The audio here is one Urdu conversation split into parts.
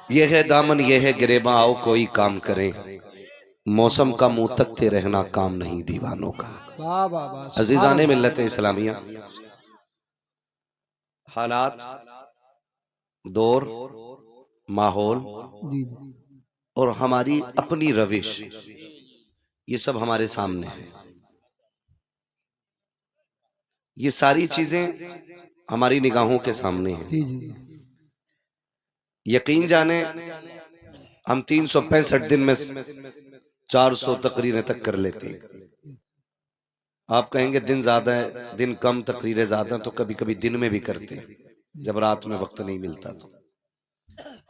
یہ ہے دامن یہ ہے گریباں، آؤ کوئی کام کریں، موسم کا منہ تکتے رہنا کام نہیں دیوانوں کا۔ واہ واہ واہ، سبحان عزیزان اللہ۔ ملت اسلامیہ، حالات، دور، ماحول جی جی اور ہماری اپنی روش، یہ سب ہمارے سامنے ہے۔ یہ ساری چیزیں ہماری نگاہوں کے سامنے ہیں۔ جی جی جی یقین جانیں ہم 365 دن میں 400 تقریریں تک کر لیتے ہیں۔ آپ کہیں گے دن زیادہ ہے، دن کم تقریریں زیادہ، تو کبھی کبھی دن میں بھی کرتے ہیں جب رات میں وقت نہیں ملتا تو۔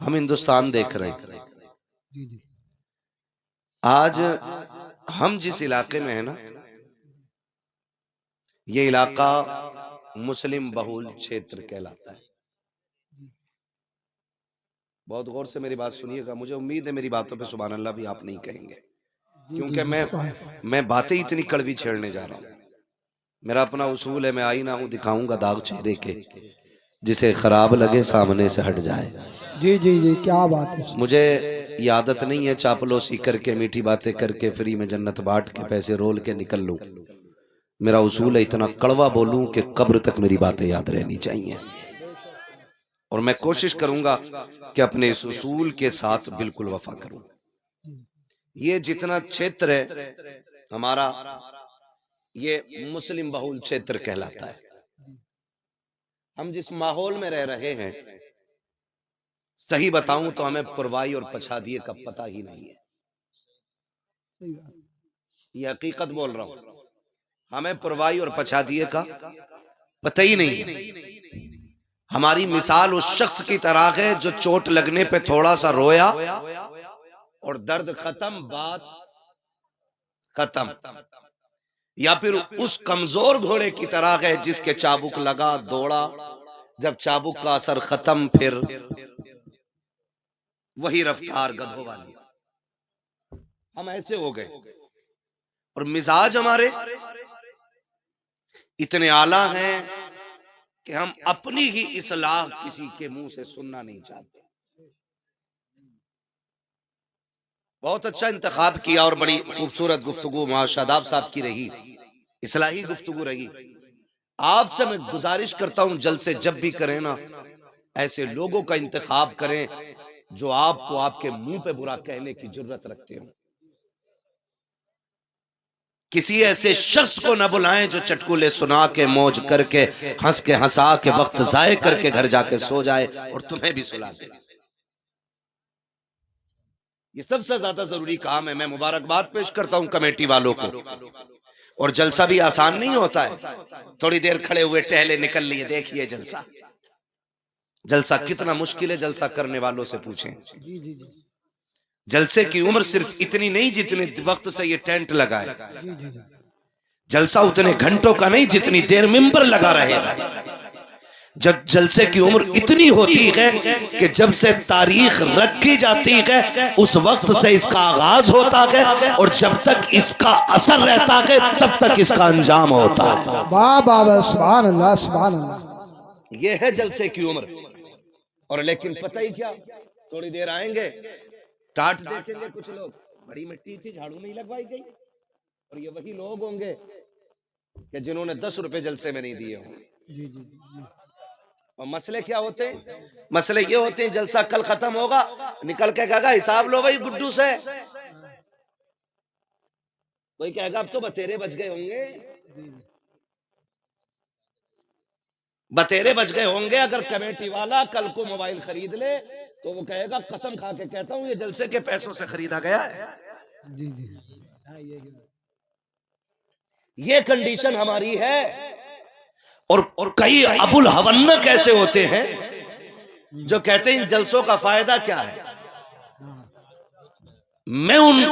ہم ہندوستان دیکھ رہے ہیں، جی جی آج ہم جس علاقے میں ہیں نا، یہ علاقہ مسلم بہول چھیتر کہلاتا ہے۔ بہت غور سے میری بات سنیے گا، مجھے امید ہے میری باتوں پہ سبحان اللہ بھی آپ نہیں کہیں گے، کیونکہ میں باتیں اتنی کڑوی چھیڑنے جا رہا ہوں۔ میرا اپنا اصول ہے، میں آئینہ ہوں، دکھاؤں گا داغ چہرے کے، جسے خراب لگے سامنے سے ہٹ جائے۔ جی جی جی، کیا بات ہے۔ مجھے یہ عادت نہیں ہے چاپلوسی کر کے، میٹھی باتیں کر کے، فری میں جنت بانٹ کے، پیسے رول کے نکل لوں۔ میرا اصول ہے اتنا کڑوا بولوں کہ قبر تک میری باتیں یاد رہنی چاہیے، اور میں کوشش کروں گا کہ اپنے اس اصول کے ساتھ بالکل وفا کروں۔ یہ جتنا چھیتر ہے ہمارا، یہ مسلم بہول چھیتر کہلاتا ہے۔ ہم جس ماحول میں رہ رہے ہیں، صحیح بتاؤں تو ہمیں پروائی اور پچھادیے کا پتہ ہی نہیں ہے۔ یہ حقیقت بول رہا ہوں، ہمیں پروائی اور پچھادیے کا پتہ ہی نہیں ہے۔ ہماری مثال اس شخص کی طرح ہے جو چوٹ لگنے پہ تھوڑا سا رویا اور درد ختم، بات ختم، یا پھر اس کمزور گھوڑے کی طرح ہے جس کے چابک لگا، دوڑا، جب چابک کا اثر ختم، پھر وہی رفتار گدھوں والی۔ ہم ایسے ہو گئے، اور مزاج ہمارے اتنے اعلیٰ ہیں کہ ہم اپنی ہی اصلاح کسی کے منہ سے سننا نہیں چاہتے۔ بہت اچھا انتخاب کیا اور بڑی خوبصورت گفتگو شاداب صاحب کی رہی، اصلاحی گفتگو رہی۔ آپ سے میں گزارش کرتا ہوں جلسے جب بھی کریں نا، ایسے لوگوں کا انتخاب کریں جو آپ کو آپ کے منہ پہ برا کہنے کی جرت رکھتے ہوں۔ کسی ایسے شخص کو نہ بلائیں جو چٹکلے سنا کے، موج کر کے، ہنس کے ہنسا کے، وقت ضائع کر کے گھر جا کے سو جائے اور تمہیں بھی سلا دے۔ یہ سب سے زیادہ ضروری کام ہے۔ میں مبارکباد پیش کرتا ہوں کمیٹی والوں کو، اور جلسہ بھی آسان نہیں ہوتا ہے۔ تھوڑی دیر کھڑے ہوئے، ٹہلے، نکل لیے، دیکھیے جلسہ کتنا مشکل ہے، جلسہ کرنے والوں سے پوچھیں۔ جی جی جی جلسے کی عمر صرف اتنی نہیں جتنے وقت سے یہ ٹینٹ لگا ہے۔ جی جی جی، جلسہ اتنے گھنٹوں کا نہیں جتنی دیر ممبر لگا رہے گا۔ جب جلسے کی عمر اتنی ہوتی ہے کہ جب سے تاریخ رکھی جاتی ہے اس وقت سے اس کا آغاز ہوتا ہے، اور جب تک اس کا اثر رہتا ہے تب تک اس کا انجام ہوتا ہے۔ واہ واہ واہ، سبحان اللہ سبحان اللہ۔ یہ ہے جلسے کی عمر۔ اور لیکن پتہ ہی کیا، تھوڑی دیر آئیں گے، ٹاٹ دیکھیں گے کچھ لوگ، بڑی مٹی تھی، جھاڑو نہیں لگوائی گئی، اور یہ وہی لوگ ہوں گے کہ جنہوں نے 10 روپے جلسے میں نہیں دیے ہوں۔ جی جی جی، اور مسئلے کیا ہوتے ہیں؟ مسئلے یہ ہوتے ہیں جلسہ کل ختم ہوگا، نکل کے کہے گا حساب لو بھائی گڈو سے، کوئی کہے گا اب تو بتیرے بچ گئے ہوں گے، بتیرے بچ گئے ہوں گے۔ اگر کمیٹی والا کل کو موبائل خرید لے تو وہ کہے گا قسم کھا کے کہتا ہوں یہ جلسے کے پیسوں سے خریدا گیا ہے۔ جی جی، یہ کنڈیشن ہماری ہے۔ اور کئی ابو الہونک ایسے ہوتے ہیں جو کہتے ہیں ان جلسوں کا فائدہ کیا ہے۔ میں ان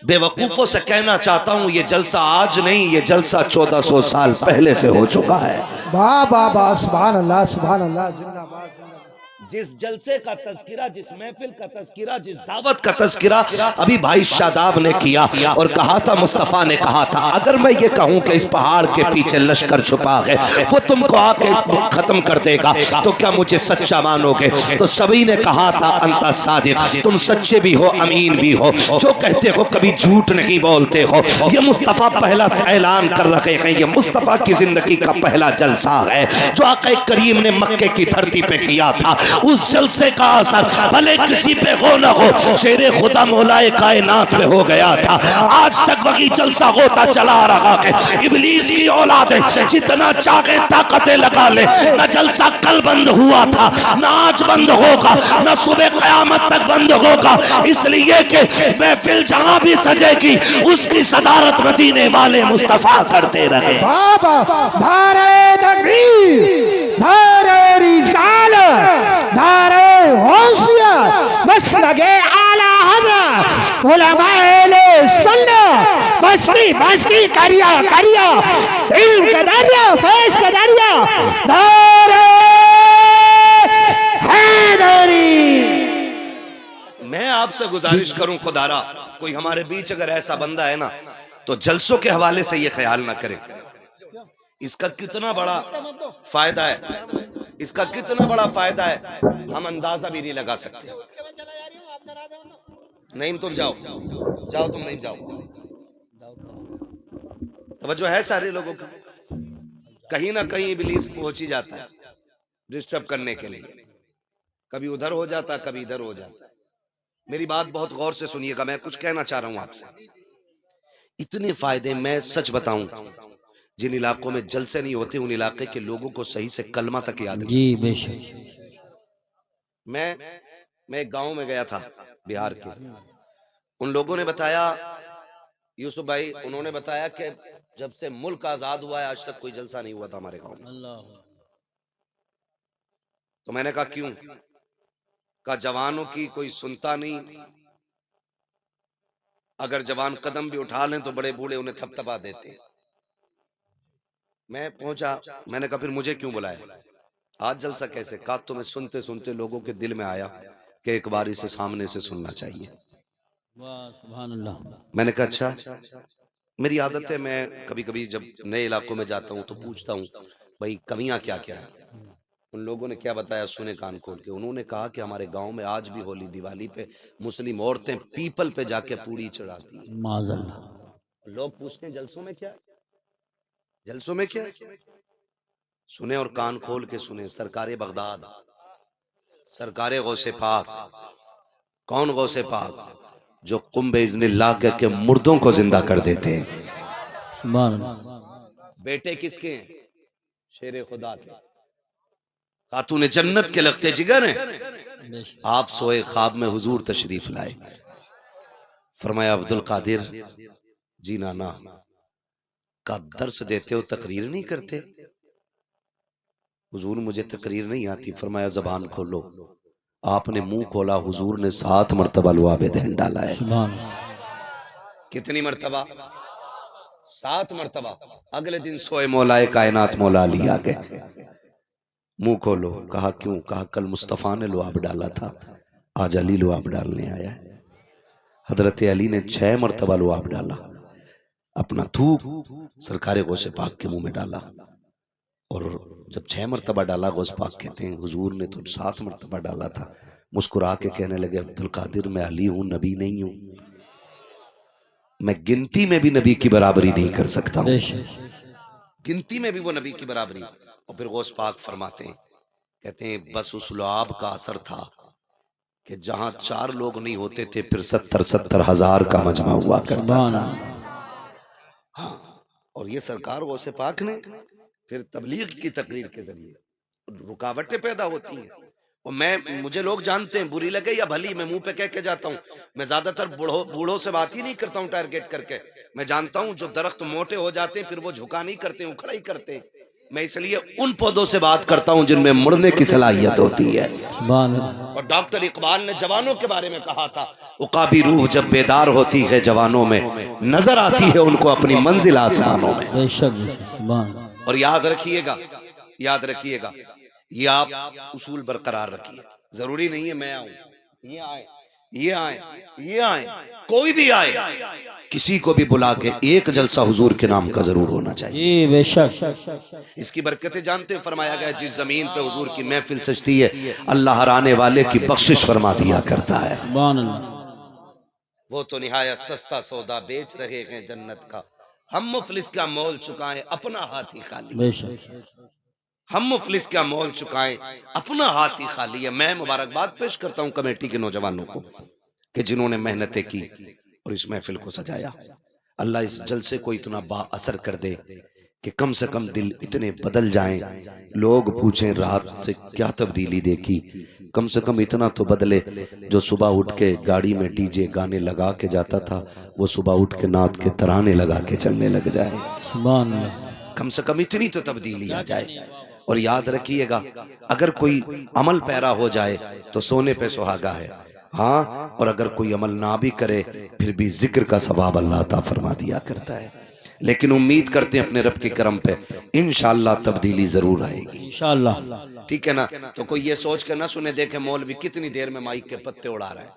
بے وقوفوں سے کہنا چاہتا ہوں یہ جلسہ آج نہیں، یہ جلسہ 1400 سال پہلے سے ہو چکا ہے۔ واہ واہ واہ، سبحان اللہ سبحان اللہ، زندہ باد زندہ باد۔ جس جلسے کا تذکرہ، جس محفل کا تذکرہ، جس دعوت کا تذکرہ ابھی بھائی شاداب نے کیا اور کہا تھا، مصطفیٰ نے کہا تھا اگر میں یہ کہوں کہ اس پہاڑ کے پیچھے لشکر چھپا ہے، وہ تم کو آ کے ختم کر دے گا، تو کیا مجھے سچا مانو گے؟ تو سبھی نے کہا تھا انت صادق، تم سچے بھی ہو، امین بھی ہو، جو کہتے ہو کبھی جھوٹ نہیں بولتے ہو۔ یہ مصطفیٰ پہلا اعلان کر رہے ہیں، یہ مصطفیٰ کی زندگی کا پہلا جلسہ ہے جو آقا کریم نے مکے کی دھرتی پہ کیا تھا۔ اس جلسے کا اثر بھلے کسی پہ ہو نہ ہو، شیر خدا مولائے کائنات پہ ہو گیا تھا۔ آج تک وہی جلسہ ہوتا چلا رہا ہے۔ ابلیس کی اولادیں جتنا چاہے طاقتیں لگا لے، نہ جلسہ کل بند ہوا تھا، نہ آج بند ہوگا، نہ صبح قیامت تک بند ہوگا، اس لیے کہ محفل جہاں بھی سجے گی اس کی صدارت مدینے والے مصطفیٰ کرتے رہے۔ بابا دھارے تکبیر، دھارے رسالت، دھارے حوثیت، مسلک اعلیٰ حضرت علماء اہل سنت، بستی کریا علم کا دریا، فیض کا دریا، دھارے حیدری۔ میں آپ سے گزارش کروں خدا را، کوئی ہمارے بیچ اگر ایسا بندہ ہے نا تو جلسوں کے حوالے سے یہ خیال نہ کرے اس کا کتنا بڑا فائدہ ہے، اس کا کتنا بڑا فائدہ ہے ہم اندازہ بھی نہیں لگا سکتے۔ نہیں تم جاؤ تم نہیں جاؤ، توجہ ہے سارے لوگوں کا؟ کہیں نہ کہیں ابلیس پہنچ ہی جاتا ہے ڈسٹرب کرنے کے لیے، کبھی ادھر ہو جاتا کبھی ادھر ہو جاتا۔ میری بات بہت غور سے سنیے گا، میں کچھ کہنا چاہ رہا ہوں آپ سے۔ اتنے فائدے، میں سچ بتاؤں جن علاقوں میں جلسے نہیں ہوتے ان علاقے کے لوگوں کو صحیح سے کلمہ تک یاد نہیں۔ جی بے شک۔ میں ایک گاؤں میں گیا تھا بہار کے، ان لوگوں نے بتایا، یوسف بھائی انہوں نے بتایا کہ جب سے ملک آزاد ہوا ہے آج تک کوئی جلسہ نہیں ہوا تھا ہمارے گاؤں میں۔ تو میں نے کہا کیوں؟ کہا جوانوں کی کوئی سنتا نہیں، اگر جوان قدم بھی اٹھا لیں تو بڑے بوڑھے انہیں تھپ تھپا دیتے ہیں۔ میں پہنچا، میں نے کہا پھر مجھے کیوں بلایا آج جلسہ کیسے؟ کہا تمہیں سنتے سنتے لوگوں کے دل میں آیا کہ ایک بار اسے سامنے سے سننا چاہیے۔ واہ سبحان اللہ۔ میں نے کہا اچھا، میری عادت ہے میں کبھی کبھی جب نئے علاقوں میں جاتا ہوں تو پوچھتا ہوں بھائی کمیاں کیا کیا ہے۔ ان لوگوں نے کیا بتایا سنے کان کھول کے، انہوں نے کہا کہ ہمارے گاؤں میں آج بھی ہولی دیوالی پہ مسلم عورتیں پیپل پہ جا کے پوڑی چڑھاتی ہیں۔ معاذ اللہ۔ لوگ پوچھتے ہیں جلسوں میں کیا ہے، جلسوں میں کیا ہے؟ سنیں اور کان کھول کے سنیں، سرکار بغداد، سرکار غوث پاک، کون غوث پاک؟ جو قم باذن اللہ کہہ کے مردوں کو زندہ کر دیتے ہیں۔ سبحان اللہ۔ بیٹے کس کے ہیں؟ شیر خدا کے، خاتون جنت کے لگتے جگر ہیں۔ بے شک۔ آپ سوئے خواب میں حضور تشریف لائے، فرمایا عبد القادر جی نانا کا درس دیتے ہو تقریر نہیں کرتے؟ حضور مجھے تقریر نہیں آتی۔ فرمایا زبان کھولو۔ آپ نے منہ کھولا، حضور نے 7 مرتبہ لعاب دہن ڈالا ہے۔ سبحان اللہ۔ کتنی مرتبہ؟ 7 مرتبہ۔ اگلے دن سوئے مولائے کائنات مولا علی آگے، منہ کھولو۔ کہا کیوں؟ کہا کل مصطفیٰ نے لعاب ڈالا تھا، آج علی لعاب ڈالنے آیا ہے۔ حضرت علی نے 6 مرتبہ لعاب ڈالا، اپنا تھوک سرکار غوث پاک کے منہ میں ڈالا، اور جب 6 مرتبہ ڈالا غوث پاک کہتے ہیں حضور نے تو 7 مرتبہ ڈالا تھا۔ مسکرا کے کہنے لگے عبد القادر میں علی ہوں، نبی نہیں ہوں، میں گنتی میں بھی نبی کی برابری نہیں کر سکتا ہوں، بے شک۔ گنتی میں بھی وہ نبی کی برابری۔ اور پھر غوث پاک فرماتے ہیں، کہتے ہیں بس اس لعاب کا اثر تھا کہ جہاں 4 لوگ نہیں ہوتے تھے پھر 70 ہزار کا مجمع ہوا کرتا سبحان تھا۔ اللہ۔ اور یہ سرکار غوث پاک نے پھر تبلیغ کی تقریر کے ذریعے رکاوٹیں پیدا ہوتی ہیں۔ اور مجھے لوگ جانتے ہیں، بری لگے یا بھلی، میں منہ پہ کہہ کے جاتا ہوں، میں زیادہ تر بوڑھوں سے بات ہی نہیں کرتا ہوں ٹارگیٹ کر کے۔ میں جانتا ہوں جو درخت موٹے ہو جاتے ہیں پھر وہ جھکا نہیں کرتے، اکھڑا ہی کرتے ہیں۔ میں اس لیے ان پودوں سے بات کرتا ہوں جن میں مڑنے کی صلاحیت ہوتی ہے۔ سبحان اللہ۔ اور ڈاکٹر اقبال نے جوانوں کے بارے میں کہا تھا، عقابی روح جب بیدار ہوتی ہے جوانوں میں، نظر آتی ہے ان کو اپنی منزل آسمانوں میں۔ بے شک بے شک۔ سبحان اللہ۔ اور یاد رکھیے گا، یہ آپ اصول برقرار رکھیے، ضروری نہیں ہے میں آؤں، یہ آئے، یہ آئے، یہ آئے، کوئی بھی آئے، کسی کو بھی بلا کے ایک جلسہ حضور کے نام کا ضرور ہونا چاہیے۔ جی بے شک۔ اس کی برکتیں جانتے ہیں، فرمایا گیا جس زمین پہ حضور کی محفل سجتی ہے اللہ ہر آنے والے کی بخشش فرما دیا کرتا ہے۔ سبحان اللہ۔ وہ تو نہایت سستا سودا بیچ رہے ہیں جنت کا، ہم مفلس کا مول چکائیں اپنا ہاتھ ہی خالی، بے شک۔ ہم مفلس کا مول چکائیں اپنا ہاتھ ہی خالی ہے۔ میں مبارکباد پیش کرتا ہوں کمیٹی کے نوجوانوں کو کہ جنہوں نے محنتیں کی اور اس محفل کو سجایا۔ اللہ اس جلسے کو اتنا با اثر کر دے کہ کم سے کم دل اتنے بدل جائیں، لوگ پوچھیں رات سے کیا تبدیلی دیکھی، کم سے کم اتنا تو بدلے جو صبح اٹھ کے گاڑی میں ڈی جے گانے لگا کے جاتا تھا وہ صبح اٹھ کے نعت کے ترانے لگا کے چلنے لگ جائے، سبحان اللہ۔ کم سے کم اتنی تو تبدیلی آ جائے۔ اور یاد رکھیے گا اگر کوئی عمل پیرا ہو جائے تو سونے پہ سہاگا ہے، ہاں، اور اگر کوئی عمل نہ بھی کرے پھر بھی ذکر کا ثواب اللہ عطا فرما دیا کرتا ہے۔ لیکن امید کرتے ہیں اپنے رب کے کرم پہ انشاءاللہ تبدیلی ضرور آئے گی، انشاءاللہ۔ ٹھیک ہے نا؟ تو کوئی یہ سوچ کر نہ سنے دیکھے مولوی کتنی دیر میں مائک کے پتے اڑا رہا ہے،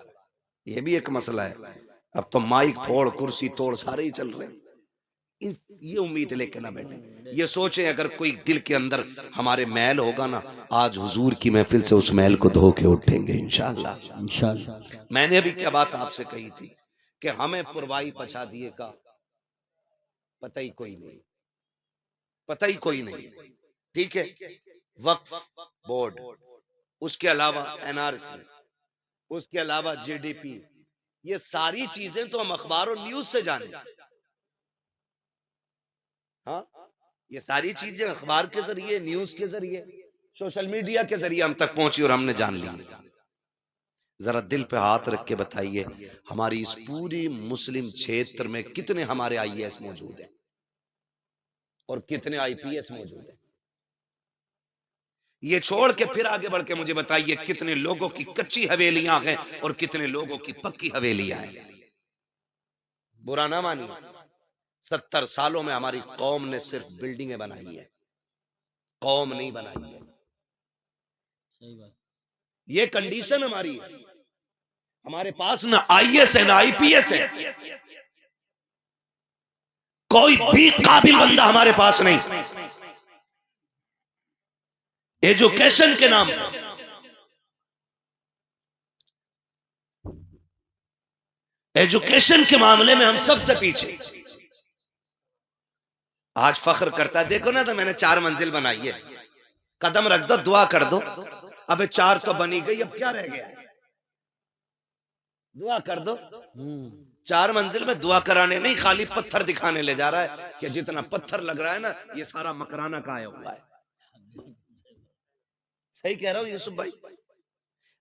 یہ بھی ایک مسئلہ ہے۔ اب تو مائک پھوڑ کرسی توڑ سارے ہی چل رہے ہیں، یہ امید لے کے نہ بیٹھیں، یہ سوچیں اگر کوئی دل کے اندر ہمارے میل ہوگا نا آج حضور کی محفل سے اس میل کو دھو کے اٹھیں گے انشاءاللہ۔ انشاءاللہ۔ میں نے ابھی کیا بات آپ سے کہی تھی کہ ہمیں پروائی پچھا دیے کا پتہ ہی کوئی نہیں، پتہ ہی کوئی نہیں، ٹھیک ہے؟ وقف بورڈ، اس کے علاوہ این آر سی، اس کے علاوہ جی ڈی پی، یہ ساری چیزیں تو ہم اخبار اور نیوز سے جانیں، ہاں یہ ساری چیزیں اخبار کے ذریعے، نیوز کے ذریعے، سوشل میڈیا کے ذریعے ہم تک پہنچی اور ہم نے جان لی۔ ذرا دل پہ ہاتھ رکھ کے بتائیے ہماری اس پوری مسلم چھیتر میں کتنے ہمارے آئی ایس موجود ہیں اور کتنے آئی پی ایس موجود ہیں؟ یہ چھوڑ کے پھر آگے بڑھ کے مجھے بتائیے کتنے لوگوں کی کچی حویلیاں ہیں اور کتنے لوگوں کی پکی حویلیاں ہیں؟ برا نہ مانی، 70 سالوں میں ہماری قوم نے صرف بلڈنگیں بنائی ہے، قوم نہیں بنائی ہے۔ یہ کنڈیشن ہماری ہے، ہمارے پاس نہ آئی ایس ہے نہ آئی پی ایس ہے، کوئی بھی قابل بندہ ہمارے پاس نہیں۔ ایجوکیشن کے نام ایجوکیشن کے معاملے میں ہم سب سے پیچھے۔ آج فخر کرتا ہے دیکھو نا، تو میں نے 4 منزل بنائی ہے، قدم رکھ دو دعا کر دو، اب 4 تو بنی گئی، اب کیا رہ گیا؟ دعا کر دو۔ 4 منزل میں دعا کرانے نہیں، خالی پتھر دکھانے لے جا رہا ہے کہ جتنا پتھر لگ رہا ہے نا یہ سارا مکرانہ کا آیا ہوا ہے۔ صحیح کہہ رہا ہوں یوسف بھائی؟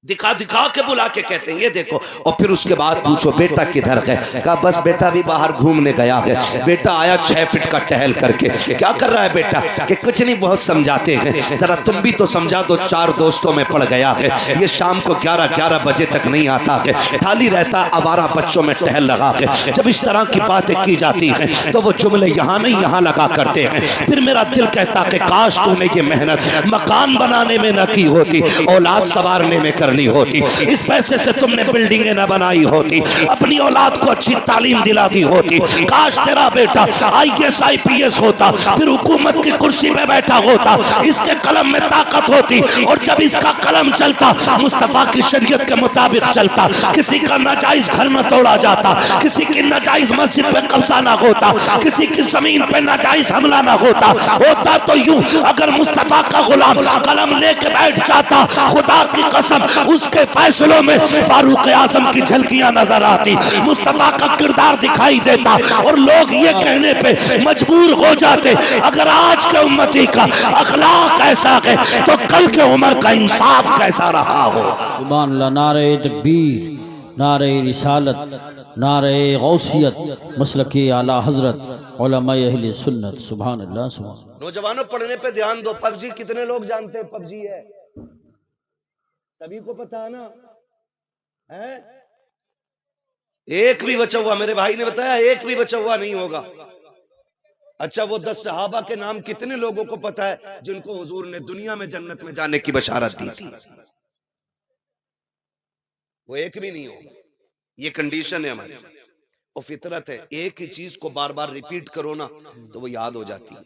دکھا دکھا کے بلا کے کہتے ہیں یہ دیکھو، اور پھر اس کے بعد پوچھو بیٹا کدھر ہے؟ کہا بس بیٹا بھی باہر گھومنے گیا ہے۔ بیٹا آیا 6 فٹ کا ٹہل کر کے، کیا کر رہا ہے بیٹا؟ کہ کچھ نہیں، بہت سمجھاتے ہیں، ذرا تم بھی تو سمجھا دو، 4 دوستوں میں پڑ گیا ہے، یہ شام کو 11 بجے تک نہیں آتا ہے، خالی رہتا آوارہ بچوں میں ٹہل لگا ہے۔ جب اس طرح کی باتیں کی جاتی ہیں تو وہ جملے یہاں نہیں یہاں لگا کرتے ہیں۔ پھر میرا دل کہتا کہ کاش تو نے یہ محنت مکان بنانے میں نہ کی ہوتی، اولاد سنوارنے میں کرنی ہوتی، اس پیسے سے تم نے بلڈنگیں نہ بنائی ہوتی، اپنی اولاد کو اچھی تعلیم دلا دی ہوتی، کاش تیرا بیٹا I S I P S ہوتا، پھر حکومت کی کرسی پہ بیٹھا ہوتا، اس کے قلم میں طاقت ہوتی، اور جب اس کا قلم چلتا مصطفیٰ کی شریعت کے مطابق چلتا، کسی کا ناجائز گھر نہ توڑا جاتا، کسی کی ناجائز مسجد پہ قبضہ نہ ہوتا، کسی کی زمین پہ ناجائز حملہ نہ ہوتا۔ ہوتا تو یوں اگر مصطفیٰ کا غلام قلم لے کے بیٹھ جاتا، خدا کی قسم اس کے فیصلوں میں فاروق اعظم کی جھلکیاں نظر آتی، مصطفیٰ کا کردار دکھائی دیتا، اور لوگ یہ کہنے پہ مجبور ہو جاتے اگر آج کے امتی کا اخلاق ایسا ہے تو کل کے عمر کا انصاف کیسا رہا ہو۔ سبحان اللہ۔ نعرہ تکبیر، نعرہ رسالت، نعرہ غوثیت، مسلک اعلیٰ حضرت علماء اہل سنت۔ سبحان اللہ سبحان اللہ۔ نوجوانوں پڑھنے پہ دھیان دو۔ پب جی کتنے لوگ جانتے ہیں پب جی ہے؟ سبھی کو پتا ہے نا؟ ایک بھی بچا ہوا، میرے بھائی نے بتایا ایک بھی بچا ہوا نہیں ہوگا۔ اچھا وہ 10 صحابہ کے نام کتنے لوگوں کو پتا ہے جن کو حضور نے دنیا میں جنت میں جانے کی بشارت دی تھی؟ وہ ایک بھی نہیں ہوگا. یہ کنڈیشن ہے ہماری اور فطرت ہے. ایک ہی چیز کو بار بار ریپیٹ کرو نا تو وہ یاد ہو جاتی ہے.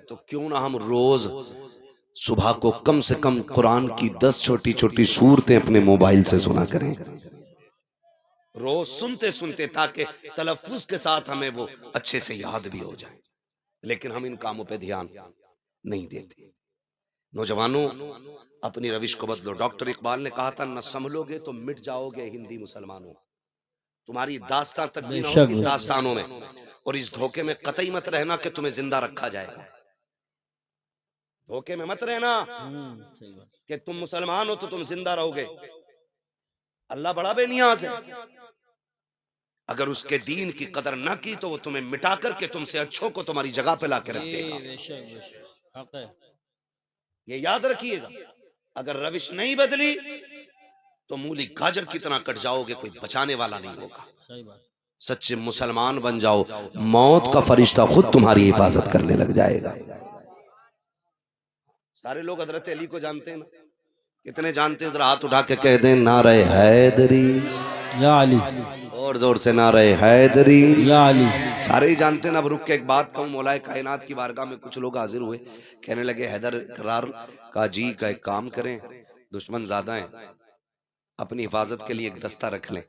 تو کیوں نہ ہم روز صبح کو کم سے کم قرآن کی 10 چھوٹی چھوٹی سورتیں اپنے موبائل سے سنا کریں, روز سنتے سنتے, تاکہ تلفظ کے ساتھ ہمیں وہ اچھے سے یاد بھی ہو جائے. لیکن ہم ان کاموں پہ دھیان نہیں دیتے. نوجوانوں اپنی روش کو بدلو. ڈاکٹر اقبال نے کہا تھا, نہ سنبھلو گے تو مٹ جاؤ گے ہندی مسلمانوں, تمہاری داستان تک بھی نہ ہوگی داستانوں میں. اور اس دھوکے میں قطعی مت رہنا کہ تمہیں زندہ رکھا جائے گا. دھوکے میں مت رہنا کہ تم مسلمان ہو تو تم زندہ رہو گے. اللہ بڑا بے نیاز ہے. اگر اس کے دین کی قدر نہ کی تو وہ تمہیں مٹا کر کے تم سے اچھوں کو تمہاری جگہ پہ لا کے رکھ دے گا. یہ یاد رکھیے گا. اگر روش نہیں بدلی تو مولی گاجر کی طرح کٹ جاؤ گے, کوئی بچانے والا نہیں ہوگا. سچے مسلمان بن جاؤ, موت کا فرشتہ خود تمہاری حفاظت کرنے لگ جائے گا. سارے لوگ حضرت علی کو جانتے ہیں نا؟ کتنے جانتے ہیں؟ ذرا ہاتھ اٹھا کے کہہ دیں نعرہ حیدری یا علی, اور زور سے نعرہ حیدری یا علی. سارے ہی جانتے ہیں. اب رک کے ایک بات کہوں, مولا کائنات کی بارگاہ میں کچھ لوگ حاضر ہوئے, کہنے لگے حیدر قرار کا جی کا ایک کام کریں, دشمن زیادہ ہیں, اپنی حفاظت کے لیے ایک دستہ رکھ لیں.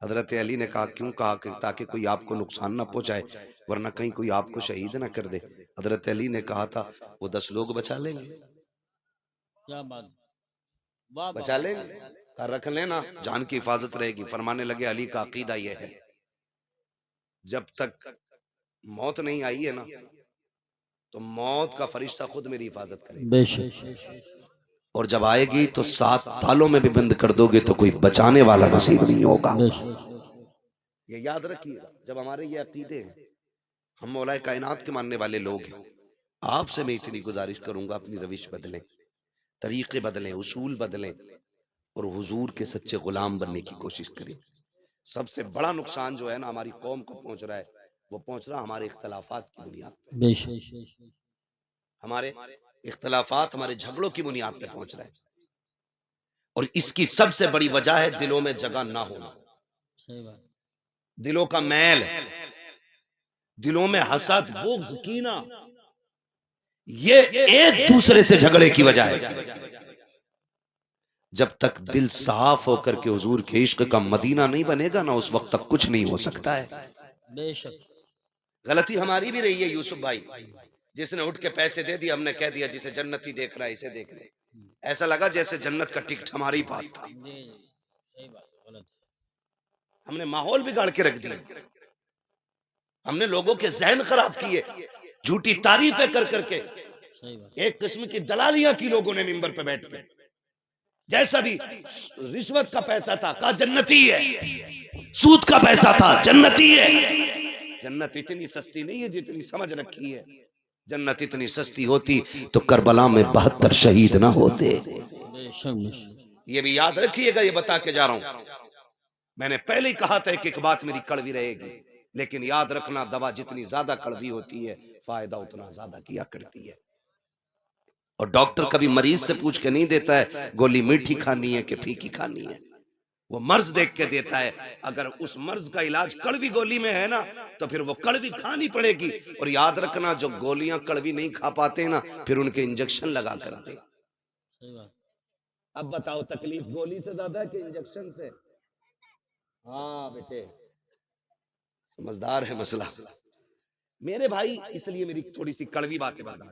حضرت علی نے کہا کیوں؟ کہا کہ تاکہ کوئی آپ کو نقصان نہ پہنچائے, ورنہ کہیں کوئی آپ کو شہید نہ کر دے. حضرت علی نے کہا تھا وہ 10 لوگ بچا لیں گے. کیا بات, بچا لیں گے. کہا رکھ لینا, جان کی حفاظت رہے گی. فرمانے لگے علی کا عقیدہ یہ ہے, جب تک موت نہیں آئی ہے نا تو موت کا فرشتہ خود میری حفاظت کرے گا. بے شک. اور جب آئے گی تو 7 تالوں میں بھی بند کر دو گے تو کوئی بچانے والا نصیب نہیں ہوگا. یہ یاد رکھیے. جب ہمارے یہ عقیدے ہیں, ہم مولا کائنات کے ماننے والے لوگ ہیں, آپ سے میں اتنی گزارش کروں گا اپنی روش بدلیں, طریقے بدلیں, اصول بدلیں, اور حضور کے سچے غلام بننے کی کوشش کریں. سب سے بڑا نقصان جو ہے نا ہماری قوم کو پہنچ رہا ہے, وہ پہنچ رہا ہمارے اختلافات کی بنیاد پہ. بے شک. ہمارے اختلافات ہمارے جھگڑوں کی بنیاد پہ پہنچ رہا ہے, اور اس کی سب سے بڑی وجہ ہے دلوں میں جگہ نہ ہونا. صحیح بات. دلوں کا میل, دلوں میں حسد, بغض, کینہ, یہ ایک دوسرے سے جھگڑے کی وجہ ہے. جب تک دل صاف ہو کر کے حضور کے عشق کا مدینہ نہیں بنے گا نا, اس وقت تک کچھ نہیں ہو سکتا ہے. بے شک. غلطی ہماری بھی رہی ہے یوسف بھائی, جس نے اٹھ کے پیسے دے دیا, ہم نے کہہ دیا جسے جنتی دیکھ رہا ہے اسے دیکھ لے. ایسا لگا جیسے جنت کا ٹکٹ ہمارے ہی پاس تھا. ہم نے ماحول بگاڑ کے رکھ دیا, ہم نے لوگوں کے ذہن خراب کیے, جھوٹی تعریفیں کر کر کے. ایک قسم کی دلالیاں کی لوگوں نے منبر پہ بیٹھ کے, جیسا بھی رشوت کا پیسہ تھا کہا جنتی ہے, سود کا پیسہ تھا جنتی ہے. جنت اتنی سستی نہیں ہے جتنی سمجھ رکھی ہے. جنت اتنی سستی ہوتی تو کربلا میں 72 شہید نہ ہوتے. یہ بھی یاد رکھیے گا, یہ بتا کے جا رہا ہوں. میں نے پہلے ہی کہا تھا کہ ایک بات میری کڑوی رہے گی, لیکن یاد رکھنا دوا جتنی زیادہ کڑوی ہوتی ہے فائدہ اتنا زیادہ کیا کرتی ہے. اور ڈاکٹر کبھی مریض سے پوچھ کے نہیں دیتا ہے گولی میٹھی کھانی ہے کہ پھیکی کھانی ہے, وہ مرض دیکھ کے دیتا ہے. اگر اس مرض کا علاج کڑوی گولی میں ہے نا تو پھر وہ کڑوی کھانی پڑے گی. اور یاد رکھنا جو گولیاں کڑوی نہیں کھا پاتے نا پھر ان کے انجیکشن لگا کر دے. اب بتاؤ تکلیف گولی سے زیادہ ہے کہ انجیکشن سے؟ ہاں بیٹے سمجھدار ہے مسئلہ میرے بھائی, اس لیے میری تھوڑی سی کڑوی باتیں بتا.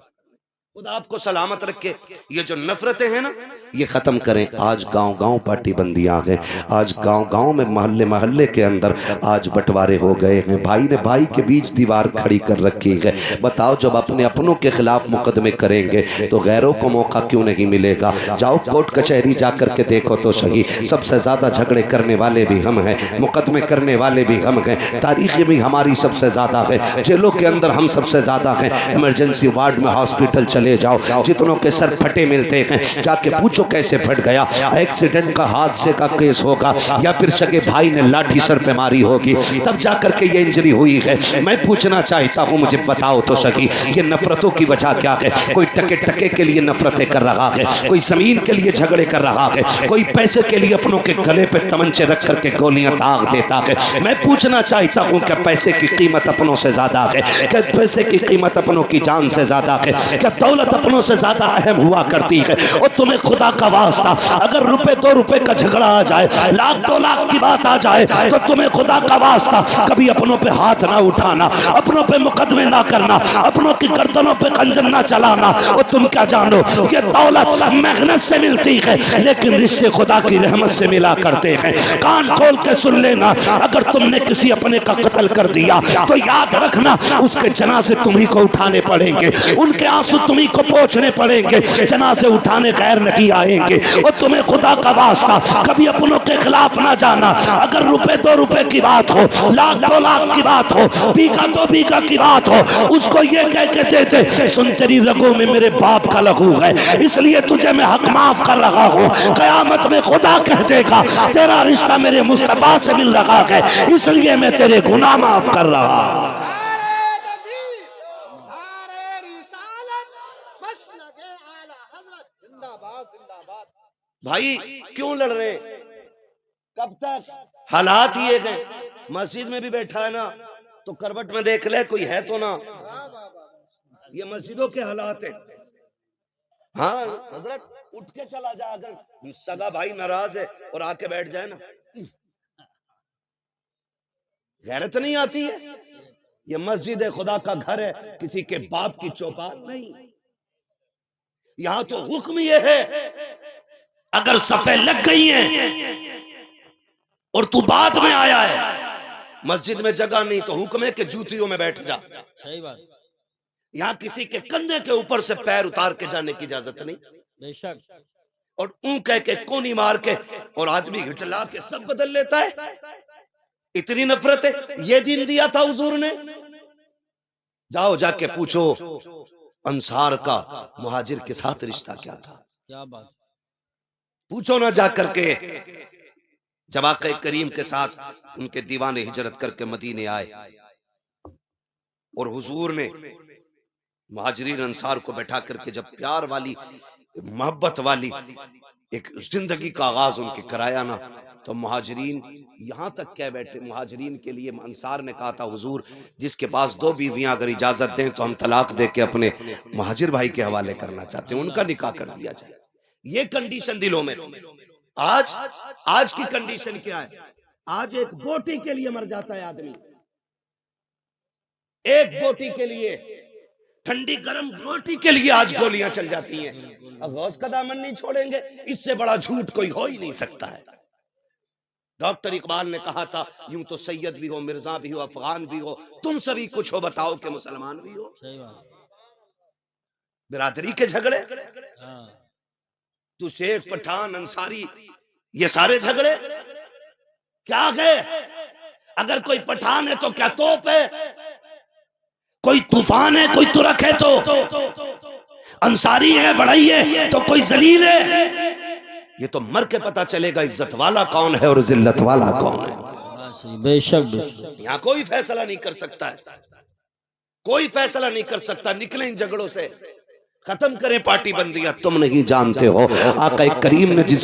خدا آپ کو سلامت رکھے. یہ جو نفرتیں ہیں نا یہ ختم کریں. آج گاؤں گاؤں پارٹی بندیاں ہیں, آج گاؤں گاؤں میں محلے محلے کے اندر آج بٹوارے ہو گئے ہیں. بھائی نے بھائی کے بیچ دیوار کھڑی کر رکھی ہے. بتاؤ جب اپنے اپنوں کے خلاف مقدمے کریں گے تو غیروں کو موقع کیوں نہیں ملے گا؟ جاؤ کورٹ کچہری جا کر کے دیکھو تو صحیح, سب سے زیادہ جھگڑے کرنے والے بھی ہم ہیں, مقدمے کرنے والے بھی ہم ہیں, تاریخ بھی ہماری سب سے زیادہ ہے, جیلوں کے اندر ہم سب سے زیادہ ہیں, ایمرجنسی وارڈ میں ہاسپٹل چلے چلے جاؤ، جتنوں کے سر پھٹے ملتے ہیں جا کے پوچھو کیسے پھٹ گیا، ایکسیڈنٹ کا، حادثے کا کیس ہوگا، یا پھر سگے بھائی نے لاٹھی سر پہ ماری ہوگی، تب جا کر کے یہ انجری ہوئی ہے۔ میں پوچھنا چاہتا ہوں، مجھے بتاؤ تو سکی یہ نفرتوں کی وجہ کیا ہے؟ کوئی ٹکے ٹکے کے لیے نفرتیں کر رہا ہے، کوئی زمین کے لیے جھگڑے کر رہا ہے، کوئی پیسے کے لیے اپنوں کے گلے پہ تمنچے رکھ کر کے گولیاں داغ دیتا ہے۔ میں پوچھنا چاہتا ہوں کہ پیسے کی قیمت اپنوں سے زیادہ ہے؟ کہ پیسے کی قیمت اپنوں کی جان سے زیادہ ہے؟ کیا دولت اپنوں سے زیادہ اہم ہوا کرتی ہے؟ اور تمہیں خدا کا واسطہ اگر روپے 2 روپے کا جھگڑا آ جائے، لاکھ 2 لاکھ کی بات آ جائے، تو تمہیں خدا کا واسطہ کبھی اپنوں پہ ہاتھ نہ اٹھانا، اپنوں پہ مقدمے نہ کرنا، اپنوں کی گردنوں پہ خنجر نہ چلانا۔ اور تم کیا جانو، یہ دولت محنت سے ملتی ہے لیکن رشتے خدا کی رحمت سے ملا کرتے ہیں۔ کان کھول کے سن لینا، اگر تم نے کسی اپنے کا قتل کر دیا تو یاد رکھنا اس کے جنازے تمہیں کو اٹھانے پڑیں گے، ان کے آنسو تمہیں کو پوچھنے پڑیں گے، جنازے اٹھانے غیر نہیں آئیں گے۔ اور تمہیں خدا کا واسطہ کبھی اپنوں کے خلاف نہ جانا، اگر روپے 2 روپے کی بات ہو، لاکھ 2 لاکھ کی بات ہو، بیگھا 2 بیگھا کی بات ہو، اس کو یہ کہہ کے دے دے، سن تیری رگوں میں میرے باپ کا لہو ہے، اس لیے تجھے میں حق معاف کر رہا ہوں۔ قیامت میں خدا کہہ دے گا تیرا رشتہ میرے مصطفیٰ سے مل رہا ہے، اس لیے میں تیرے گناہ معاف کر رہا ہوں۔ بھائی کیوں لڑ رہے؟ کب تک؟ حالات یہ ہیں، مسجد میں بھی بیٹھا ہے نا تو کروٹ میں دیکھ لے کوئی ہے تو نا، یہ مسجدوں کے حالات ہیں۔ ہاں حضرت اٹھ کے چلا جا، اگر سگا بھائی ناراض ہے اور آ کے بیٹھ جائے نا، غیرت نہیں آتی ہے؟ یہ مسجد خدا کا گھر ہے، کسی کے باپ کی چوپال نہیں۔ یہاں تو حکم یہ ہے اگر صفیں لگ گئی ہیں اور تو بعد میں آیا ہے، مسجد میں جگہ نہیں تو حکم ہے کہ جوتیوں میں بیٹھ جا۔ صحیح بات۔ یہاں کسی کے کندھے کے اوپر سے پیر اتار کے جانے کی اجازت نہیں، بے شک۔ اور اون کہہ کے کونی مار کے اور آدمی ہٹلا کے سب بدل لیتا ہے۔ اتنی نفرت ہے؟ یہ دین دیا تھا حضور نے؟ جاؤ جا کے پوچھو انصار کا مہاجر کے ساتھ رشتہ کیا تھا، کیا بات، پوچھو نہ جا کر کے۔ جب آقا کریم کے ساتھ ان کے دیوان ہجرت کر کے مدینے آئے اور حضور نے مہاجرین انصار کو بیٹھا کر کے جب پیار والی، محبت والی ایک زندگی کا آغاز ان کے کرایا نا، تو مہاجرین یہاں تک کہہ بیٹھے، مہاجرین کے لیے انصار نے کہا تھا حضور جس کے پاس 2 بیویاں اگر اجازت دیں تو ہم طلاق دے کے اپنے مہاجر بھائی کے حوالے کرنا چاہتے ہیں، ان کا نکاح کر دیا جائے۔ یہ کنڈیشن دلوں میں تھی۔ آج کی کنڈیشن کیا ہے؟ آج ایک بوٹی کے لیے مر جاتا ہے آدمی، ایک بوٹی کے لیے، ٹھنڈی گرم بوٹی کے لیے آج گولیاں چل جاتی ہیں۔ غوث کا دامن نہیں چھوڑیں گے، اس سے بڑا جھوٹ کوئی ہو ہی نہیں سکتا ہے۔ ڈاکٹر اقبال نے کہا تھا یوں تو سید بھی ہو، مرزا بھی ہو، افغان بھی ہو، تم سبھی کچھ ہو، بتاؤ کہ مسلمان بھی ہو۔ برادری کے جھگڑے، تو شیخ پٹھان انصاری، یہ سارے جھگڑے کیا گئے؟ اگر کوئی پٹھان ہے تو کیا توپ ہے؟ کوئی طوفان ہے، کوئی ترک ہے تو انصاری ہے، بڑائی ہے تو کوئی ذلیل ہے؟ یہ تو مر کے پتہ چلے گا عزت والا کون ہے اور ذلت والا کون ہے۔ بے شک بے شک۔ یہاں کوئی فیصلہ نہیں کر سکتا ہے، کوئی فیصلہ نہیں کر سکتا۔ نکلیں ان جھگڑوں سے، ختم کریں پارٹی بندیاں۔ تم نہیں جانتے ہو آقا کریم نے جس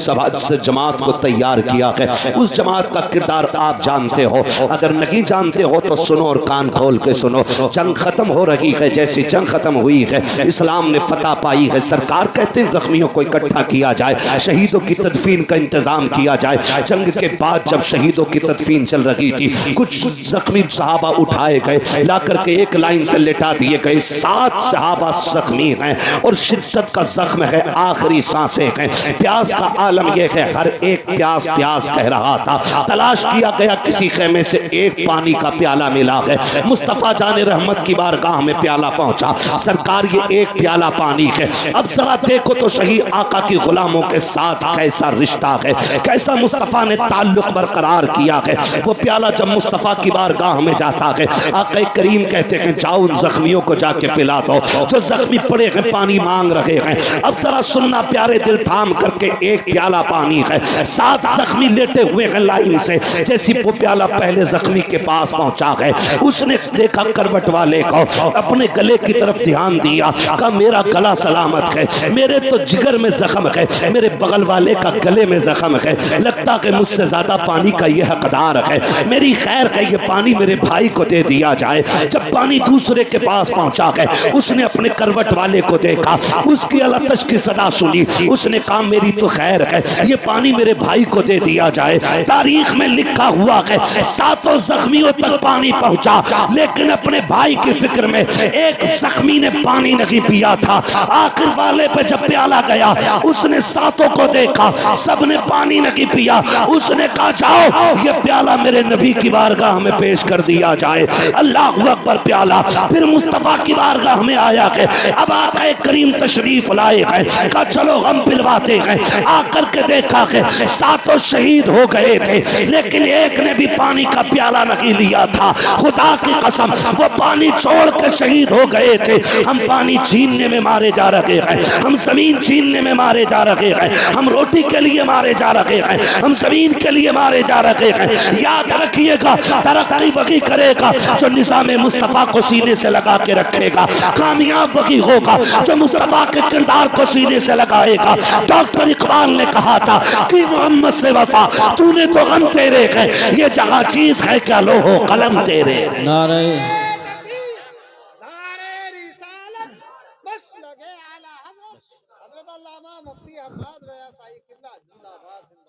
جماعت کو تیار کیا ہے اس جماعت کا کردار آپ جانتے ہو، اگر نہیں جانتے ہو تو سنو اور کان کھول کے سنو۔ جنگ ختم ہو رہی ہے، جیسی جنگ ختم ہوئی ہے اسلام نے فتح پائی ہے، سرکار کہتے ہیں زخمیوں کو اکٹھا کیا جائے، شہیدوں کی تدفین کا انتظام کیا جائے۔ جنگ کے بعد جب شہیدوں کی تدفین چل رہی تھی، کچھ زخمی صحابہ اٹھائے گئے، لا کر کے ایک لائن سے لٹا دیے گئے۔ 7 صحابہ زخمی ہیں اور شدت کا زخم ہے، آخری سانسیں ہیں، پیاس کا عالم یہ ہے، ہر ایک پیاس پیاس کہہ رہا تھا۔ تلاش کیا گیا، کسی خیمے سے ایک پانی کا پیالہ ملا ہے، مصطفیٰ جان رحمت کی بارگاہ میں پیالہ پہنچا، سرکار یہ ایک پیالہ پانی ہے۔ اب ذرا دیکھو تو شہید آقا کی غلاموں کے ساتھ کیسا رشتہ ہے، کیسا مصطفیٰ نے تعلق برقرار کیا ہے۔ وہ پیالہ جب مصطفیٰ کی بارگاہ میں جاتا ہے، آقا کریم کہتے ہیں جاؤ ان زخمیوں کو جا کے پلا دو، جو زخمی پڑے ہیں پانی مانگ رہے ہیں. اب ذرا سننا پیارے دل تھام کر کے, ایک پیالہ پانی ہے, 7 زخمی لیٹے ہوئے ہیں لائن سے. جیسی وہ پیالہ پہلے زخمی کے پاس پہنچا ہے, اس نے دیکھا کروٹ والے کو, اپنے گلے کی طرف دھیان دیا, کہا میرا گلا سلامت ہے, میرے تو جگر میں زخم ہے, میرے بغل والے کا گلے میں زخم ہے, لگتا کہ مجھ سے زیادہ پانی کا یہ حقدار ہے, میری خیر کہ یہ پانی میرے بھائی کو دے دیا جائے. جب پانی دوسرے کے پاس پہنچا ہے, اس نے اپنے کروٹ والے کو دیکھا, اس کی التش کی صدا سنی, اس نے کہا میری تو خیر ہے, یہ پانی میرے بھائی کو دے دیا جائے. تاریخ میں لکھا ہوا ہے 7 زخمیوں تک پانی پہنچا, لیکن اپنے بھائی کی فکر میں ایک زخمی نے پانی نہیں پیا تھا. آخر والے پہ جب پیالہ گیا, اس نے 7 کو دیکھا, سب نے پانی نہیں پیا. اس نے کہا جاؤ یہ پیالہ میرے نبی کی بارگاہ میں پیش کر دیا جائے. اللہ اکبر. پیالہ پھر مصطفیٰ کی بارگاہ میں آیا ہے. اب آقا کریم تشریف لائے ہیں, کہا چلو غم پلواتے ہیں. آ کر کے دیکھا کہ 7 شہید ہو گئے تھے, لیکن ایک نے بھی پانی کا پیالہ نہیں لیا تھا. خدا کی قسم وہ پانی چھوڑ کے شہید ہو گئے تھے. ہم پانی چھیننے میں مارے جا رہے ہیں, ہم زمین چھیننے میں مارے جا رہے ہیں, ہم روٹی کے لیے مارے جا رہے ہیں, ہم زمین کے لیے مارے جا رہے ہیں. یاد رکھیے گا ترقی وہی کرے گا جو نظام مصطفیٰ کو سینے سے لگا کے رکھے گا. کامیاب وہی ہوگا جو مصطفیٰ کے کردار کو سینے سے لگائے گا. ڈاکٹر اقبال نے کہا تھا کہ محمد سے وفا تو نے تو غم تیرے ہے, یہ جہاں چیز ہے کیا لوہو قلم تیرے. نعرہ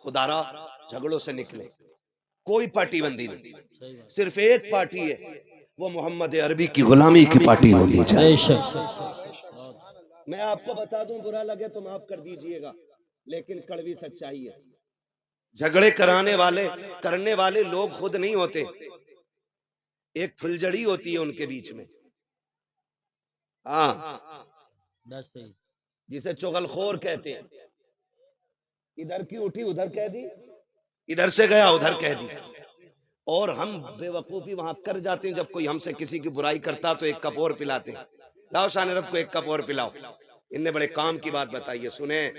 خدا را جھگڑوں سے نکلے, کوئی پارٹی بندی نہیں, صرف ایک پارٹی ہے, وہ محمد عربی کی غلامی کی پارٹی ہونی چاہیے. میں آپ کو بتا دوں, برا لگے تو معاف کر دیجئے گا, لیکن کڑوی سچائی ہے. جھگڑے کرنے والے لوگ خود نہیں ہوتے, ایک پھلجڑی ہوتی ہے ان کے بیچ میں, ہاں, جسے چغل خور کہتے ہیں. ادھر کی اٹھی ادھر کہہ دی, ادھر سے گیا ادھر کہہ دی. اور ہم بے وقوفی وہاں کر جاتے ہیں, جب کوئی ہم سے کسی کی برائی کرتا تو ایک کپ اور پلاتے ہیں, لاؤ شان رب کو ایک کپ اور پلاؤ. ان نے بڑے کام کی بات بتائی ہے, سنیں.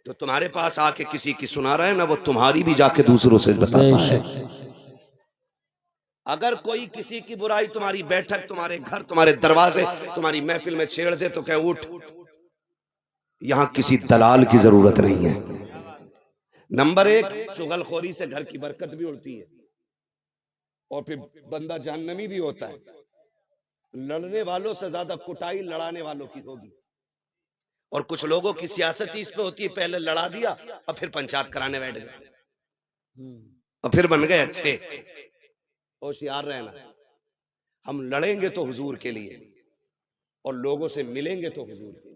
جو تمہارے پاس آ کے کسی کی سنا رہا ہے نا, وہ تمہاری بھی جا کے دوسروں سے بتاتا ہے. اگر کوئی کسی کی برائی تمہاری بیٹھک, تمہارے گھر, تمہارے دروازے, تمہاری محفل میں چھیڑ دے تو کہ اٹھ, یہاں کسی دلال کی ضرورت نہیں ہے. نمبر 1, چغل خوری سے گھر کی برکت بھی اڑتی ہے, اور پھر بندہ جہنمی بھی ہوتا ہے. لڑنے والوں سے زیادہ کٹائی لڑانے والوں کی ہوگی. اور کچھ لوگوں کی سیاست ہی اس پہ ہوتی ہے, پہلے لڑا دیا اور پھر پنچایت کرانے بیٹھ گئے, اور پھر بن گئے اچھے. ہوشیار رہنا, ہم لڑیں گے تو حضور کے لیے, اور لوگوں سے ملیں گے تو حضور کے لیے.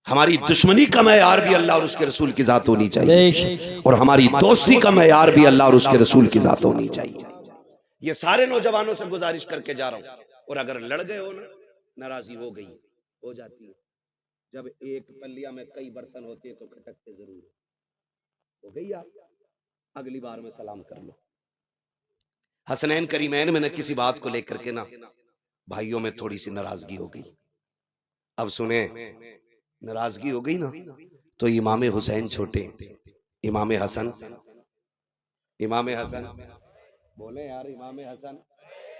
ہماری دشمنی کا معیار بھی اللہ اور اس کے رسول کی ذات ہونی چاہیے, اور ہماری دوستی کا معیار بھی اللہ اور اس کے رسول کی ذات ہونی چاہیے. یہ سارے نوجوانوں سے گزارش کر کے جا رہا ہوں. اور اگر لڑ گئے ہو نا, ناراضی ہو گئی, ہو جاتی ہے. جب ایک پلیا میں کئی برتن ہوتے ہیں تو کھٹکتے ضرور ہو گئی. آپ اگلی بار میں سلام کر لو. حسنین کریمین میں نے کسی بات کو لے کر کے نا بھائیوں میں تھوڑی سی ناراضگی ہو گئی. اب سنیں, ناراضگی ہو گئی نا تو امام حسین چھوٹے, امام حسن بولے یار, امام حسن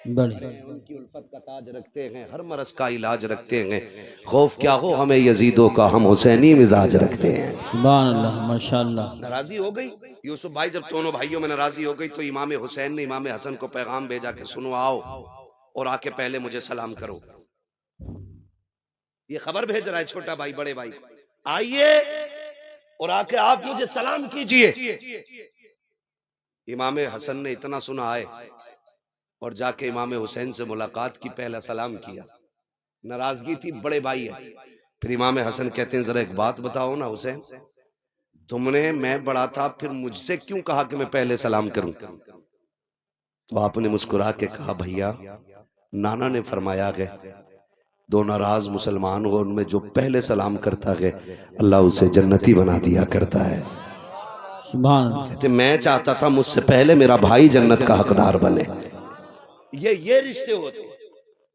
ان کی الفت کا تاج رکھتے ہیں, ہر مرض کا علاج رکھتے ہیں. خوف کیا ہو ہمیں یزیدوں کا, ہم حسینی مزاج رکھتے ہیں. سبحان اللہ, ماشاءاللہ. ناراضی ہو گئی یوسف بھائی, جب دونوں بھائیوں میں ناراضی ہو گئی تو امام حسین نے امام حسن کو پیغام بھیجا کہ سنو, آؤ اور آ کے پہلے مجھے سلام کرو. یہ خبر بھیج رہا ہے چھوٹا بھائی بڑے بھائی, آئیے اور آ کے آپ مجھے سلام کیجئے. امام حسن نے اتنا سنا آئے اور جا کے امام حسین سے ملاقات کی, پہلا سلام کیا. ناراضگی تھی, بڑے بھائی ہے. پھر امام حسن کہتے ہیں ذرا ایک بات بتاؤ نا حسین, تم نے, میں بڑا تھا, پھر مجھ سے کیوں کہا کہ میں پہلے سلام کروں؟ تو آپ نے مسکرا کے کہا, بھیا نانا نے فرمایا کہ دو ناراض مسلمان ہو, ان میں جو پہلے سلام کرتا ہے اللہ اسے جنتی بنا دیا کرتا ہے. سبحان اللہ. کہتے میں چاہتا تھا مجھ سے پہلے میرا بھائی جنت کا حقدار بنے. یہ رشتے ہوتے.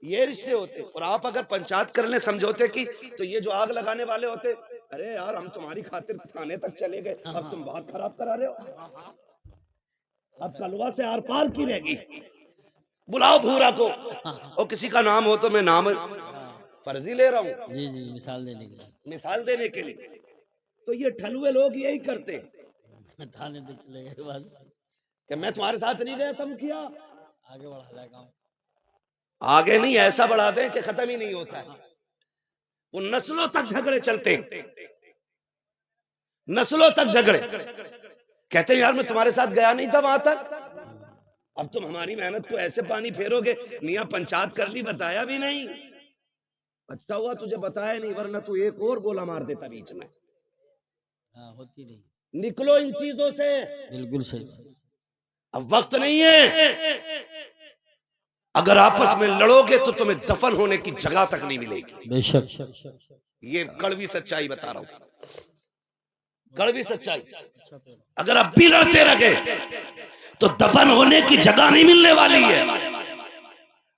یہ رشتے ہوتے. اور آپ اگر پنچایت کر لیں سمجھوتے کی تو یہ جو آگ لگانے والے ہوتے, ارے یار ہم تمہاری خاطر تھانے تک چلے گئے, اب تم بات خراب کرا رہے ہو, اب کلوا سے آر پار کی رہ گی. بلاؤ بھورا کو, اور کسی کا نام ہو تو میں نام فرضی لے رہا ہوں جی جی مثال دینے کے مثال دینے کے لیے. تو یہ ٹھلوے لوگ یہی کرتے لیے تھانے تک چلے گئے بعد کہ میں تمہارے ساتھ نہیں گیا, تم کیا آگے بڑھا جائے کام. آگے نہیں ایسا بڑھا دیں کہ ختم ہی نہیں ہوتا ہے. وہ نسلوں تک جھگڑے چلتے ہیں, نسلوں تک جھگڑے. کہتے ہیں یار میں تمہارے ساتھ گیا نہیں تھا وہاں تک, اب تم ہماری محنت کو ایسے پانی پھیرو گے. میاں پنچایت کر لی, بتایا بھی نہیں. اچھا ہوا تجھے بتایا نہیں, ورنہ تو ایک اور گولا مار دیتا بیچ میں. ہاں ہوتی نہیں. نکلو ان چیزوں سے, بالکل صحیح. اب وقت نہیں ہے. اگر آپس میں لڑو گے تو تمہیں دفن ہونے کی جگہ تک نہیں ملے گی. بے شک. یہ کڑوی سچائی بتا رہا ہوں, کڑوی سچائی. اگر اب بھی لڑتے رہے تو دفن ہونے کی جگہ نہیں ملنے والی ہے.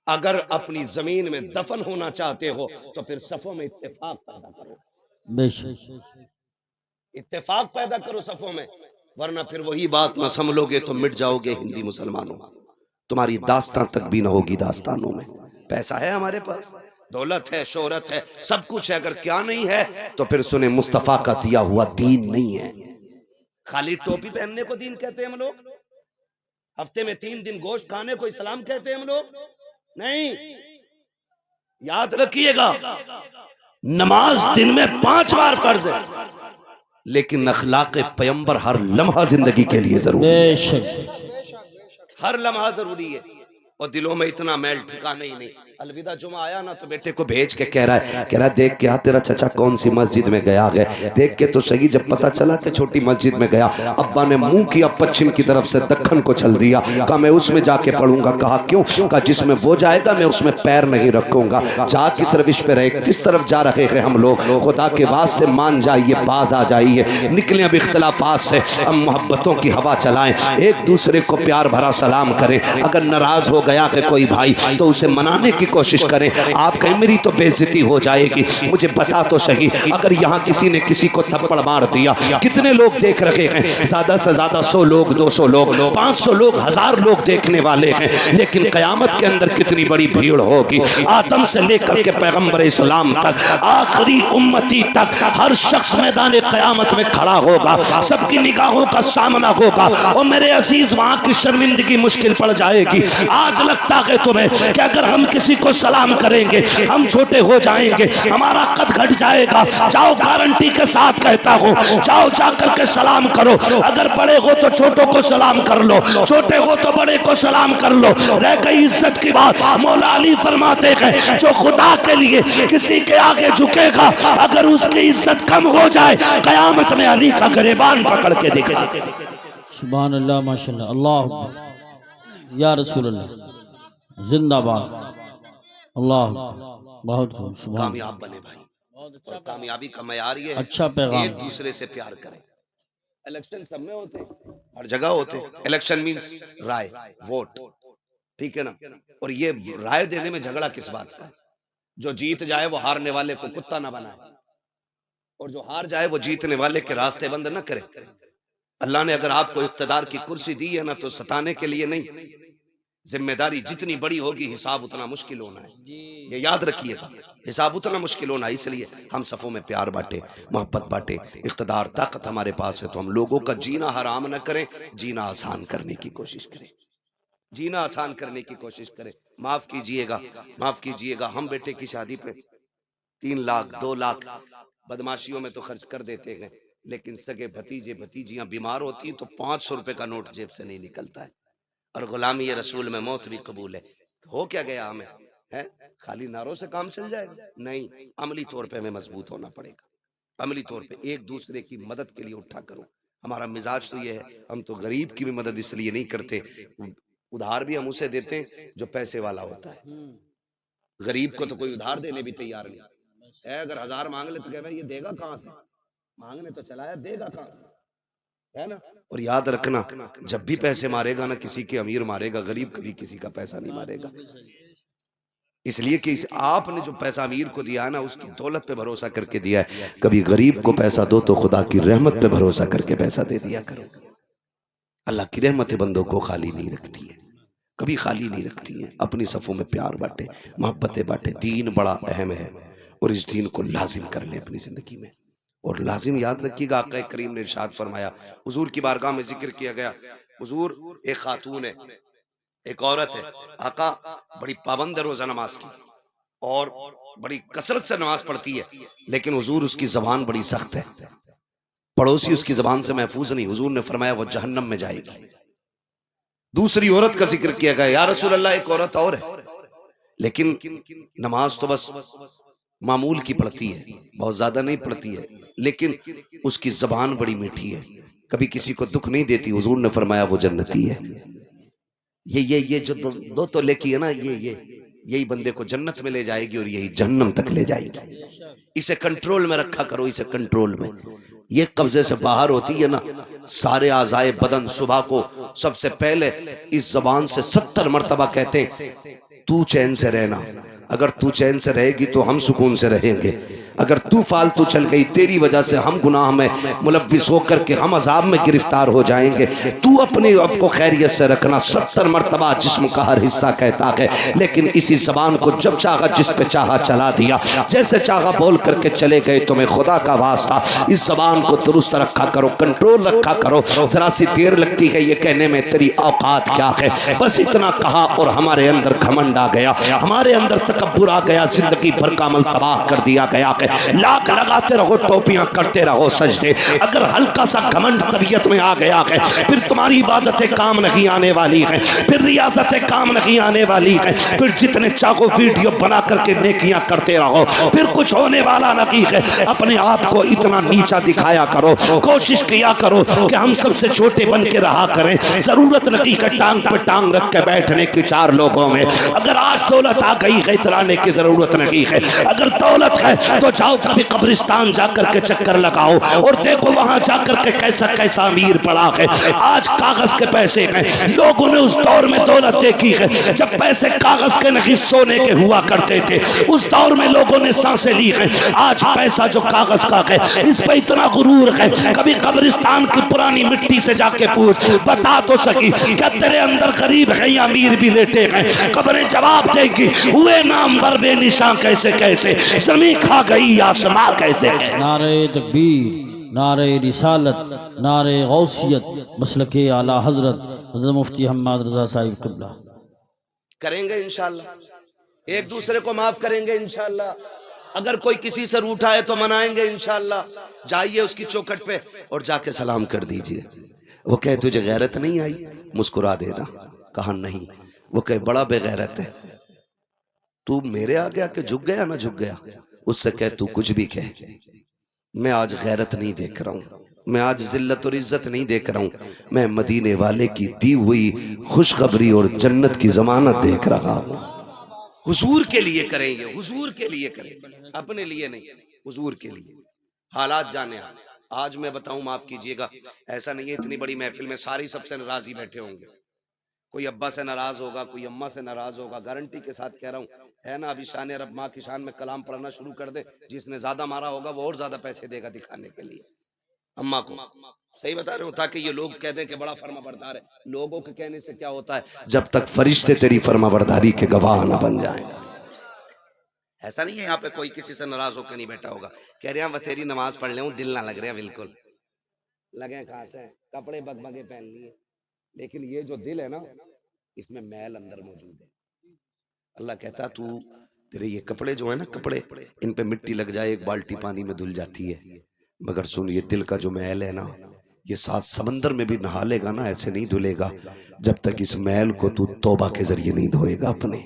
اگر اپنی زمین میں دفن ہونا چاہتے ہو تو پھر صفوں میں اتفاق پیدا کرو, بے شک. اتفاق پیدا کرو صفوں میں, ورنہ پھر وہی بات نہ سنبھلو گے تو مٹ جاؤ گے ہندی مسلمانوں. تمہاری داستان تک بھی نہ ہوگی داستانوں میں. پیسہ ہے ہمارے پاس, دولت ہے, شہرت ہے, سب کچھ ہے, اگر کیا نہیں ہے تو پھر سنیں مصطفیٰ کا دیا ہوا دین نہیں ہے. خالی ٹوپی پہننے کو دین کہتے ہیں ہم لوگ, ہفتے میں 3 دن گوشت کھانے کو اسلام کہتے ہیں ہم لوگ نہیں. یاد رکھیے گا, نماز دن میں 5 بار فرض ہے, لیکن اخلاق پیمبر ہر لمحہ زندگی کے لیے ضروری ہے. بے شک. ہر لمحہ ضروری ہے. اور دلوں میں اتنا میل ٹھکانا ہی نہیں. الوداع جمعہ آیا نا تو بیٹے کو بھیج کے کہہ رہا ہے دیکھ کیا تیرا چچا کون سی مسجد میں گیا ہے, دیکھ کے تو صحیح. جب پتا چلا کہ چھوٹی مسجد میں گیا, ابا نے منہ کیا پچھم کی طرف سے دکھن کو چل دیا. کہا میں اس میں جا کے پڑھوں گا. کہا کیوں؟ کہا جس میں وہ جائے گا میں اس میں پیر نہیں رکھوں گا. جا کس روش پہ رہے, کس طرف جا رہے ہیں ہم لوگ, خدا کے واسطے مان جائیے, باز آ جائیے, نکلیں اب اختلافات سے, اب محبتوں کی ہوا چلائیں, ایک دوسرے کو پیار بھرا سلام کریں. اگر ناراض ہو گیا کہ کوئی بھائی تو اسے منانے کی کوشش کریں. آپ کہیں میری تو بے عزتی ہو جائے گی, مجھے بتا تو صحیح, اگر یہاں کسی نے کسی کو تھپڑ مار دیا, کتنے لوگ دیکھ رہے ہیں؟ زیادہ سے زیادہ 100 لوگ, 200 لوگ, 500 لوگ, 1000 لوگ دیکھنے والے ہیں. لیکن قیامت کے اندر کتنی بڑی بھیڑ ہوگی. آدم سے لے کر کے پیغمبر اسلام تک, آخری امتی تک, ہر شخص میدان قیامت میں کھڑا ہوگا, سب کی نگاہوں کا سامنا ہوگا. اور میرے عزیز وہاں کی شرمندگی مشکل پڑ جائے گی. آج لگتا ہے تمہیں کہ اگر ہم کسی کو سلام کریں گے ہم چھوٹے ہو جائیں گے, ہمارا قد گھٹ جائے گا. جاؤ, گارنٹی کے ساتھ کہتا ہوں, جاؤ جا کر کے سلام کرو. اگر بڑے ہو تو چھوٹوں کو سلام کر لو, چھوٹے ہو تو بڑے کو سلام کر لو. رہ گئی عزت کی بات, مولا علی فرماتے ہیں جو خدا کے لیے کسی کے آگے جھکے گا, اگر اس کی عزت کم ہو جائے قیامت میں علی کا گریبان پکڑ کے دکھے. سبحان اللہ, ماشاءاللہ, اللہ یا رسول اللہ, زندہ باد. اللہ بہت خوب. سبحان. کامیاب بنے بھائی, اور کامیابی کا معیار یہ ہے اچھا پیغام. ایک دوسرے سے پیار کریں. الیکشن سب میں ہوتے, ہر جگہ ہوتے. الیکشن مینز رائے, ووٹ, ٹھیک ہے نا. اور یہ رائے دینے میں جھگڑا کس بات کا ہے؟ جو جیت جائے وہ ہارنے والے کو کتا نہ بنائے, اور جو ہار جائے وہ جیتنے والے کے راستے بند نہ کرے. اللہ نے اگر آپ کو اقتدار کی کرسی دی ہے نا تو ستانے کے لیے نہیں. ذمہ داری جتنی بڑی ہوگی حساب اتنا مشکل ہونا ہے, یہ یاد رکھیے گا. حساب اتنا مشکل ہونا ہے, اس لیے ہم صفوں میں پیار بانٹے, محبت بانٹے. اقتدار طاقت ہمارے پاس ہے تو ہم لوگوں کا جینا حرام نہ کریں, جینا آسان کرنے کی کوشش کریں, جینا آسان کرنے کی کوشش کریں. معاف کیجئے گا, معاف کیجئے گا, ہم بیٹے کی شادی پہ 3 لاکھ 2 لاکھ بدماشیوں میں تو خرچ کر دیتے ہیں, لیکن سگے بھتیجے بھتیجیاں بیمار ہوتی ہیں تو 500 روپے کا نوٹ جیب سے نہیں نکلتا ہے. اور غلامی رسول میں موت بھی قبول ہے. ہو کیا گیا ہمیں, ہے خالی نعروں سے کام چل جائے گا؟ نہیں, عملی طور پہ ہمیں مضبوط ہونا پڑے گا. عملی طور پہ ایک دوسرے کی مدد کے لیے اٹھا کرو. ہمارا مزاج تو یہ ہے, ہم تو غریب کی بھی مدد اس لیے نہیں کرتے, ادھار بھی ہم اسے دیتے ہیں جو پیسے والا ہوتا ہے. غریب کو تو کوئی ادھار دینے بھی تیار نہیں ہے. اگر 1000 مانگ لے تو کہ بھائی یہ دے گا کہاں سے, مانگنے تو چلایا, دے گا کہاں سے, ہے نا. اور یاد رکھنا, جب بھی پیسے مارے گا نا کسی کے امیر مارے گا, غریب کبھی کسی کا پیسہ نہیں مارے گا. اس لیے کہ آپ نے جو پیسہ امیر کو دیا ہے نا اس کی دولت پہ بھروسہ کر کے دیا ہے. کبھی غریب کو پیسہ دو تو خدا کی رحمت پہ بھروسہ کر کے پیسہ دے دیا کرو. اللہ کی رحمت بندوں کو خالی نہیں رکھتی ہے، کبھی خالی نہیں رکھتی ہیں. اپنی صفوں میں پیار بانٹے، محبتیں بانٹے. دین بڑا اہم ہے اور اس دین کو لازم کر لیں اپنی زندگی میں. اور لازم یاد رکھیے گا، آقا کریم نے ارشاد فرمایا، حضور کی بارگاہ میں ذکر کیا گیا. حضور ایک خاتون ہے، ایک عورت ہے، آقا بڑی پابند ہے روزہ نماز کی اور بڑی کثرت سے نماز پڑھتی ہے، لیکن حضور اس کی زبان بڑی سخت ہے، پڑوسی اس کی زبان سے محفوظ نہیں. حضور نے فرمایا وہ جہنم میں جائے گی. دوسری عورت کا ذکر کیا گیا، یا رسول اللہ ایک عورت اور ہے لیکن نماز تو بس معمول کی پڑھتی ہے، بہت زیادہ نہیں پڑھتی ہے، لیکن اس کی زبان بڑی میٹھی ہے، کبھی کسی کو دکھ نہیں دیتی. حضور نے فرمایا وہ جنتی ہے. یہ جو دو تولے کی ہے نا، یہی بندے کو جنت میں لے جائے گی اور یہی جہنم تک لے جائے گی. اسے کنٹرول میں رکھا کرو، اسے کنٹرول میں. یہ قبضے سے باہر ہوتی ہے نا، سارے اعضائے بدن صبح کو سب سے پہلے اس زبان سے 70 مرتبہ کہتے ہیں تو چین سے رہنا. اگر تو چین سے رہے گی تو ہم سکون سے رہیں گے، اگر تو فالتو چل گئی تیری وجہ سے ہم گناہ میں ملوث ہو کر کے ہم عذاب میں گرفتار ہو جائیں گے. تو اپنے آپ کو خیریت سے رکھنا. 70 مرتبہ جسم کا ہر حصہ کہتا ہے، لیکن اسی زبان کو جب چاہا جس پہ چاہا چلا دیا، جیسے چاہا بول کر کے چلے گئے. تمہیں خدا کا واسطہ اس زبان کو درست رکھا کرو، کنٹرول رکھا کرو. ذرا سی دیر لگتی ہے یہ کہنے میں تیری اوقات کیا ہے. بس اتنا کہا اور ہمارے اندر گھمنڈ آ گیا، ہمارے اندر تکبر آ گیا، زندگی بھر کا عمل تباہ کر دیا گیا. لاکھ لگاتے رہو، ٹوپیاں کرتے رہو سجدے، اگر ہلکا سا گھمنڈ طبیعت میں آ گیا ہے پھر تمہاری عبادتیں کام نہیں آنے والی ہیں، پھر ریاضتیں کام نہیں آنے والی ہیں. پھر جتنے چاہو ویڈیو بنا کر کے نیکیاں کرتے رہو، پھر کچھ ہونے والا نہیں ہے. اپنے آپ کو اتنا نیچا دکھایا کرو، کوشش کیا کرو کہ ہم سب سے چھوٹے بن کے رہا کریں. ضرورت نہیں کہ ٹانگ پہ ٹانگ رکھ کے بیٹھنے کی 4 لوگوں میں. اگر آج دولت آ گئی ہے اترانے کی ضرورت نہیں ہے. اگر دولت ہے تو جاؤ کبھی قبرستان جا کر کے چکر لگاؤ اور دیکھو وہاں جا کر کے کیسا کیسا امیر پڑا ہے. آج کاغذ کے پیسے ہیں، لوگوں نے اس دور میں دولت دیکھی ہے جب پیسے کاغذ کے نہیں سونے کے ہوا کرتے تھے. اس دور میں لوگوں نے سانسیں لی ہیں. آج پیسہ جو کاغذ کا ہے اس پہ اتنا غرور ہے. کبھی قبرستان کی پرانی مٹی سے جا کے پوچھ، بتا تو سکی کیا تیرے اندر غریب ہے یا امیر بھی لیٹے ہیں؟ قبریں جواب دے گی ہوئے نامور بے نشاں کیسے کیسے، زمین کھا گئی آسماں کیسے. نعرہ تکبیر، نعرہ رسالت، نعرہ غوثیت، مسلک اعلی حضرت حضرت مفتی حماد رضا صاحب قبلہ. کریں گے انشاءاللہ، ایک دوسرے کو معاف کریں گے انشاءاللہ. اگر کوئی کسی سے روٹھا ہے تو منائیں گے انشاءاللہ. جائیے اس کی چوکھٹ پہ اور جا کے سلام کر دیجئے. وہ کہے تجھے غیرت نہیں آئی؟ مسکرا دینا. کہا نہیں. وہ کہے بڑا بے غیرت ہے، تو میرے آ گیا کہ جھک گیا؟ نہ جھک گیا. اس سے کہے تو کچھ بھی کہے، میں آج غیرت نہیں دیکھ رہا ہوں، میں آج ذلت اور عزت نہیں دیکھ رہا ہوں، میں مدینے والے کی دی ہوئی خوشخبری اور جنت کی ضمانت دیکھ رہا ہوں. حضور کے لیے کریں گے، حضور کے لیے کریں گے، اپنے لیے نہیں، حضور کے لیے. حالات جانے آج میں بتاؤں، معاف کیجئے گا، ایسا نہیں ہے اتنی بڑی محفل میں ساری سب سے ناراضی بیٹھے ہوں گے. کوئی ابا سے ناراض ہوگا، کوئی اماں سے ناراض ہوگا. گارنٹی کے ساتھ کہہ رہا ہوں، ہے نا ابھی شان رب ماں کی شان میں کلام پڑھنا شروع کر دے، جس نے زیادہ مارا ہوگا وہ اور زیادہ پیسے دے گا دکھانے کے لیے اماں کو. صحیح بتا رہے ہوں، تاکہ یہ لوگ کہہ دیں کہ بڑا فرما بردار ہے. لوگوں کے کہنے سے کیا ہوتا ہے جب تک فرشتے تیری فرما برداری کے گواہ نہ بن جائیں. ایسا نہیں ہے یہاں پہ کوئی کسی سے ناراض ہو کے نہیں بیٹھا ہوگا. کہہ رہے ہیں وہ تیری نماز پڑھ لیں، دل نہ لگ رہا. بالکل لگے خاص ہے، کپڑے بگبگے پہن لیے، لیکن یہ جو دل ہے نا اس میں میل اندر موجود ہے. اللہ کہتا تو تیرے یہ کپڑے جو ہیں نا، کپڑے ان پہ مٹی لگ جائے 1 بالٹی پانی میں دھل جاتی ہے، مگر سن یہ دل کا جو میل ہے نا، یہ 7 سمندر میں بھی نہا لے گا نا ایسے نہیں دھلے گا جب تک اس میل کو تو توبہ کے ذریعے نہیں دھوئے گا. اپنے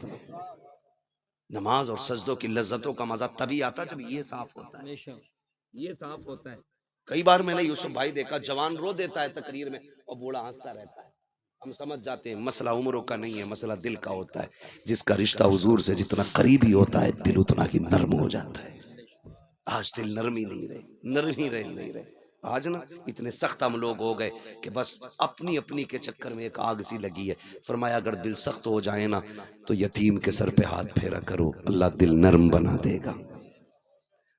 نماز اور سجدوں کی لذتوں کا مزہ تبھی آتا جب یہ صاف ہوتا ہے، یہ صاف ہوتا ہے. کئی بار میں نے یوسف بھائی دیکھا جوان رو دیتا ہے تقریر میں اور بوڑھا ہنستا رہتا ہے. ہم سمجھ جاتے ہیں مسئلہ عمروں کا نہیں ہے، مسئلہ دل کا ہوتا ہے. جس کا رشتہ حضور سے جتنا قریبی ہوتا ہے دل اتنا ہی نرم ہو جاتا ہے. آج دل نرم ہی نہیں رہے، نرم ہی نہیں رہے. آج نا اتنے سخت ہم لوگ ہو گئے کہ بس اپنی اپنی کے چکر میں ایک آگ سی لگی ہے. فرمایا اگر دل سخت ہو جائے نا تو یتیم کے سر پہ ہاتھ پھیرا کرو، اللہ دل نرم بنا دے گا.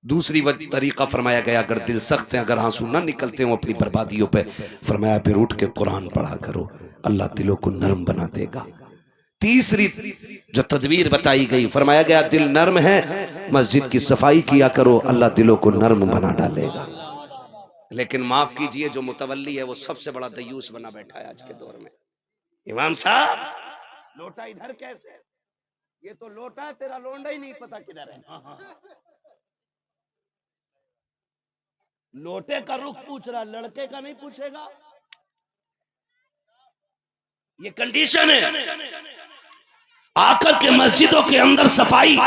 دوسری طریقہ فرمایا گیا اگر دل سخت ہیں، اگر آنسو نہ نکلتے ہوں اپنی بربادیوں پہ، فرمایا پھر اٹھ کے قرآن پڑھا کرو، اللہ دلوں کو نرم بنا دے گا. تیسری جو تدبیر بتائی گئی، فرمایا گیا دل نرم ہے، مسجد کی صفائی کیا کرو، اللہ دلوں کو نرم بنا ڈالے گا. لیکن معاف کیجئے جو متولی ہے وہ سب سے بڑا دیوس بنا بیٹھا ہے آج کے دور میں. امام صاحب لوٹا ادھر کیسے؟ یہ تو لوٹا ہے، تیرا لونڈا ہی نہیں پتا کدھر ہے. لوٹے کا رخ پوچھ رہا، لڑکے کا نہیں پوچھے گا. یہ کنڈیشن ہے. آ کر کے مسجدوں کے اندر صفائی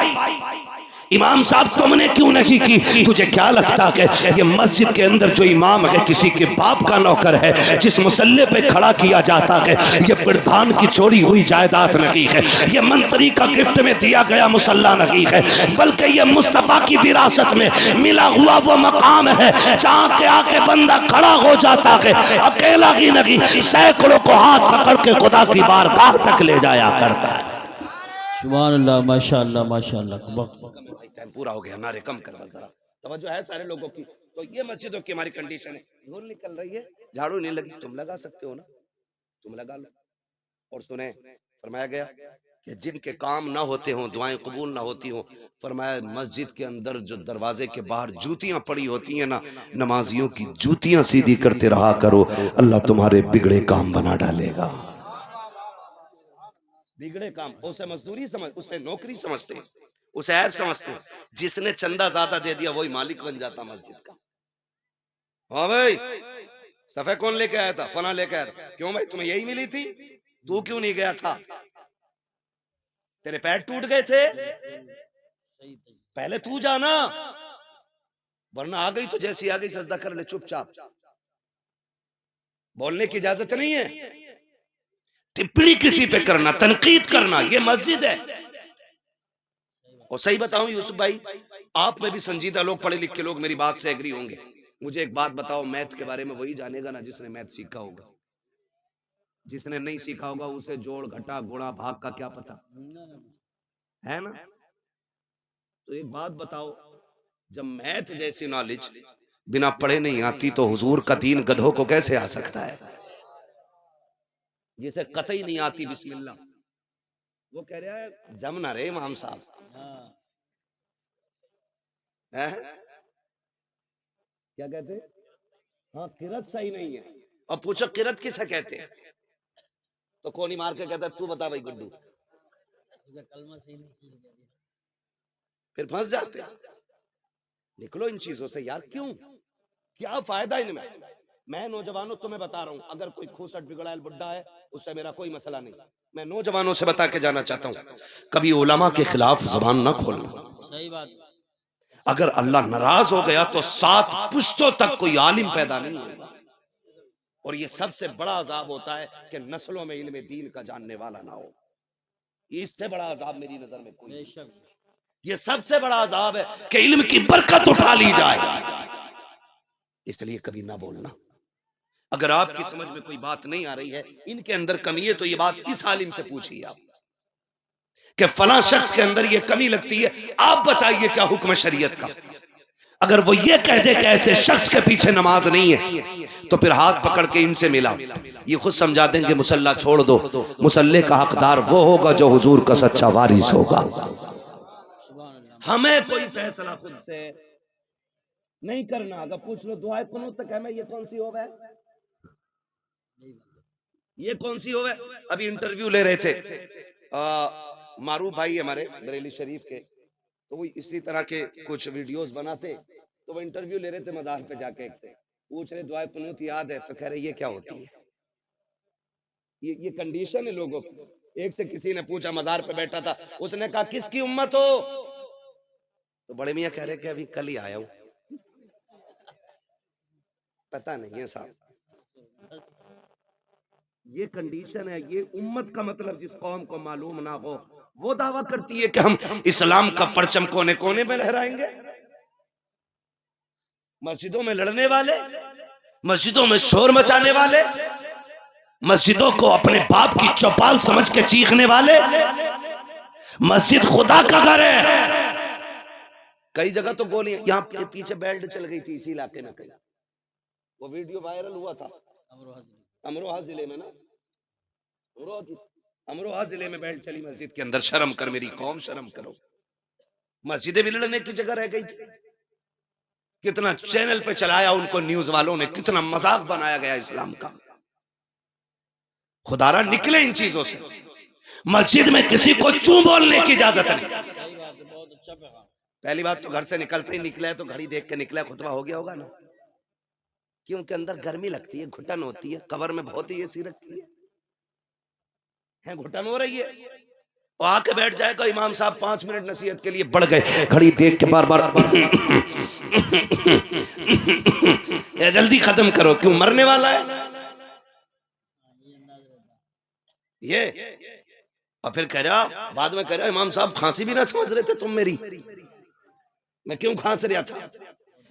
امام صاحب تم نے کیوں نہیں کی؟ تجھے کیا لگتا کہ یہ مسجد کے اندر جو امام ہے کسی کے باپ کا نوکر ہے؟ جس مسلح پہ کھڑا کیا جاتا ہے یہ پردھان کی چوری ہوئی جائیداد نہیں ہے، یہ منتری کا گفٹ میں دیا گیا مسلح نہیں ہے، بلکہ یہ مصطفیٰ کی وراثت میں ملا ہوا وہ مقام ہے جہاں کے آکے بندہ کھڑا ہو جاتا ہے، اکیلا ہی نہیں سینکڑوں کو ہاتھ پکڑ کے خدا کی بارگاہ تک لے جایا کرتا ہے. سبحان اللہ، ماشاءاللہ ماشاءاللہ. ٹائم پورا ہو گیا، نعرے کم کر بس ذرا توجہ ہے سارے لوگوں کی. تو یہ مسجدوں کی ہماری کنڈیشن ہے. دھول نکل رہی ہے، جھاڑو نہیں لگی، تم لگا سکتے ہو نا، تم لگا لو. اور سنیں فرمایا گیا کہ جن کے کام نہ ہوتے ہوں، دعائیں قبول نہ ہوتی ہوں، فرمایا مسجد کے اندر جو دروازے کے باہر جوتیاں پڑی ہوتی ہیں نا، نمازیوں کی جوتیاں سیدھی کرتے رہا کرو، اللہ تمہارے بگڑے کام بنا ڈالے گا. بگڑے کام اسے مزدوری سمجھ، اسے نوکری سمجھتے ہیں، اسے عیب سمجھتے ہیں. جس نے چندہ زیادہ دے دیا وہی مالک بن جاتا مسجد کا. ہاں بھائی صفحہ کون لے کے آیا تھا؟ فنا لے کے آیا تھا. کیوں بھائی تمہیں یہی ملی تھی؟ تو کیوں نہیں گیا تھا؟ تیرے پیر ٹوٹ گئے تھے؟ پہلے تو جانا، ورنہ آ گئی تو جیسی آ گئی سجدہ کر لے چپ چاپ. بولنے کی اجازت نہیں ہے، ٹپڑی کسی پہ کرنا، تنقید کرنا، یہ مسجد ہے. اور صحیح بتاؤں یوسف بھائی، آپ میں بھی سنجیدہ لوگ، پڑھے لکھے لوگ میری بات سے ایگری ہوں گے. مجھے ایک بات بتاؤ، میتھ کے بارے میں وہی جانے گا نا جس نے میتھ سیکھا ہوگا. جس نے نہیں سیکھا ہوگا اسے جوڑ گھٹا گڑا بھاگ کا کیا پتا ہے نا. تو ایک بات بتاؤ، جب میتھ جیسی نالج بنا پڑھے نہیں آتی تو حضور کا دین گدھوں کو کیسے آ سکتا ہے؟ جسے قطعی نہیں آتی بسم اللہ، وہ کہہ رہا ہے جم نہ رہے امام صاحب. کیا کہتے ہیں؟ ہاں قرت صحیح نہیں ہے. اور پوچھو قرت کسے کہتے ہیں تو کونی مار کے کہتا ہے تو بتا بھائی گڈو. پھر پھنس جاتے ہیں. نکلو ان چیزوں سے یار. کیوں؟ کیا فائدہ ان میں؟ میں نوجوانوں تمہیں بتا رہا ہوں، اگر کوئی کھوسٹ بگڑائل بڈھا ہے اس سے میرا کوئی مسئلہ نہیں. میں نوجوانوں سے بتا کے جانا چاہتا ہوں کبھی علماء کے خلاف زبان نہ کھولنا. صحیح بات. اگر اللہ ناراض ہو گیا تو 7 پشتوں تک کوئی عالم پیدا نہیں ہوگا. اور یہ سب سے بڑا عذاب ہوتا ہے کہ نسلوں میں علم دین کا جاننے والا نہ ہو. اس سے بڑا عذاب میری نظر میں کوئی نہیں. یہ سب سے بڑا عذاب ہے کہ علم کی برکت اٹھا لی جائے. اس لیے کبھی نہ بولنا. اگر آپ کی سمجھ میں کوئی بات نہیں آ رہی ہے، ان کے اندر کمی ہے، تو یہ بات اس عالم سے پوچھیے آپ کہ فلاں شخص کے اندر یہ کمی لگتی ہے، آپ بتائیے کیا حکم شریعت کا. اگر وہ یہ کہہ دے کہ ایسے شخص کے پیچھے نماز نہیں ہے تو پھر ہاتھ پکڑ کے ان سے ملا. یہ خود سمجھا دیں گے مصلی چھوڑ دو. مصلی کا حقدار وہ ہوگا جو حضور کا سچا وارث ہوگا. ہمیں کوئی فیصلہ خود سے نہیں کرنا. اگر پوچھ لو دعائے قنوت تک ہے، میں یہ کون سی ہوگا ہے، یہ کون سی ہوگا. ابھی انٹرویو لے رہے تھے معروف بھائی ہمارے بریلی شریف کے، تو وہ اسی طرح کے کچھ ویڈیوز بناتے، تو وہ انٹرویو لے رہے تھے مزار پہ جا کے. ایک سے پوچھ رہے دعائے قنوت یاد ہے؟ تو کہہ رہے یہ کیا ہوتی ہے. یہ کنڈیشن ہے لوگوں کی. ایک سے کسی نے پوچھا مزار پہ بیٹھا تھا، اس نے کہا کس کی امت ہو؟ تو بڑے میاں کہہ رہے کہ ابھی کل ہی آیا ہوں. پتہ نہیں ہے صاحب. یہ کنڈیشن ہے. یہ امت کا مطلب جس قوم کو معلوم نہ ہو وہ دعویٰ کرتی ہے کہ ہم اسلام کا پرچم کونے کونے میں لہرائیں گے. مسجدوں میں لڑنے والے مسجدوں میں شور مچانے والے، مسجدوں کو اپنے باپ کی چوپال سمجھ کے چیخنے والے، مسجد خدا کا گھر ہے۔ کئی جگہ تو گولیاں، یہاں پیچھے بیلٹ چل گئی تھی اسی علاقے میں، کہیں وہ ویڈیو وائرل ہوا تھا امروہہ ضلع میں نا، امروہہ ضلع میں بیلٹ چلی مسجد کے اندر۔ شرم کر میری قوم، شرم کرو، مسجدیں بھی لڑنے کی جگہ رہ گئی تھی۔ کتنا چینل پہ چلایا ان کو نیوز والوں نے، کتنا مذاق بنایا گیا اسلام کا۔ خدا را نکلے ان چیزوں سے۔ مسجد میں کسی کو چوں بولنے کی اجازت نہیں۔ پہلی بات تو گھر سے نکلتے ہی نکلا ہے تو گھڑی دیکھ کے نکلا ہے، خطبہ ہو گیا ہوگا نا، کیونکہ اندر گرمی لگتی ہے، گھٹن ہوتی ہے، قبر میں بہت ہی اسی رکھتی ہے، گھٹن ہو رہی ہے، وہ آ کے بیٹھ جائے گا امام صاحب 5 منٹ نصیحت کے لیے بڑھ گئے، گھڑی دیکھ کے بار بار جلدی ختم کرو، کیوں مرنے والا ہے یہ؟ اور پھر کہہ رہا، بعد میں کہہ رہا امام صاحب کھانسی بھی نہ سمجھ رہے تھے تم میری، میں کیوں کھانس رہا تھا؟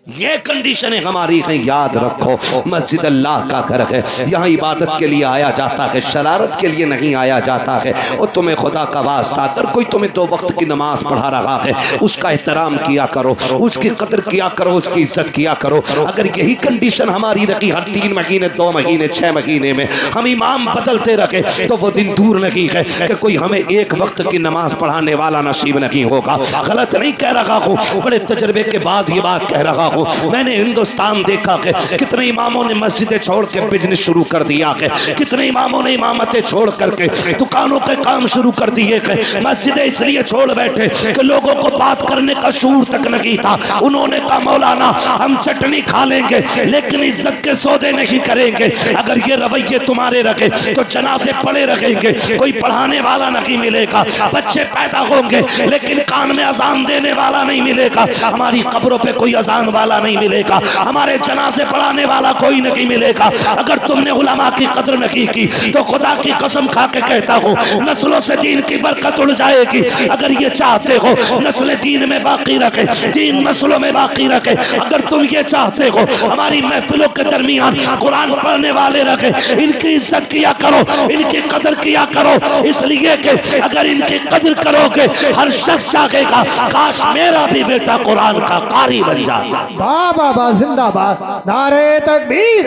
یہ کنڈیشنیں ہماری ہیں، یاد رکھو مسجد اللہ کا گھر ہے، یہاں عبادت کے لیے آیا جاتا ہے، شرارت کے لیے نہیں آیا جاتا ہے۔ اور تمہیں خدا کا واسطہ، اگر کوئی تمہیں 2 وقت کی نماز پڑھا رہا ہے اس کا احترام کیا کرو، اس کی قدر کیا کرو، اس کی عزت کیا کرو۔ اگر یہی کنڈیشن ہماری رہی ہر 3 مہینے 2 مہینے 6 مہینے میں ہم امام بدلتے رکھے تو وہ دن دور نہیں ہے کہ کوئی ہمیں 1 وقت کی نماز پڑھانے والا نصیب نہیں ہوگا۔ غلط نہیں کہہ رہا ہوں، بڑے تجربے کے بعد یہ بات کہہ رہا ہوں۔ میں نے ہندوستان دیکھا کہ کتنے اماموں نے مسجدیں چھوڑ کے بزنس شروع کر دیا، کہ کتنے اماموں نے امامتیں چھوڑ کر کے دکانوں کے کام شروع کر دیے، کہ مسجدیں اس لیے چھوڑ بیٹھے کہ لوگوں کو بات کرنے کا شعور تک نہیں تھا۔ انہوں نے کہا مولانا ہم چٹنی کھا لیں گے لیکن عزت کے سودے نہیں کریں گے۔ اگر یہ رویے تمہارے رکھے تو جنازے پڑے رکھیں گے، کوئی پڑھانے والا نہیں ملے گا، بچے پیدا ہوں گے لیکن کان میں اذان دینے والا نہیں ملے گا، ہماری قبروں پہ کوئی اذان والا نہیں ملے گا، ہمارے جنازے پڑھانے والا کوئی نہیں ملے گا۔ اگر تم نے علماء کی قدر نہیں کی تو خدا کی قسم کھا کے کہتا ہوں نسلوں سے دین کی برکت اڑ جائے گی۔ اگر یہ چاہتے ہو نسل دین میں باقی رکھے، دین نسلوں میں باقی رکھے، اگر تم یہ چاہتے ہو ہماری محفلوں کے درمیان قرآن پڑھنے والے رکھے، ان کی عزت کیا کرو، ان کی قدر کیا کرو، اس لیے کہ اگر ان کی قدر کرو گے ہر شخص چاہے گا کاش میرا بھی بیٹا قرآن کا قاری بن جائے۔ بابا زندہ باد، نعرہ تکبیر،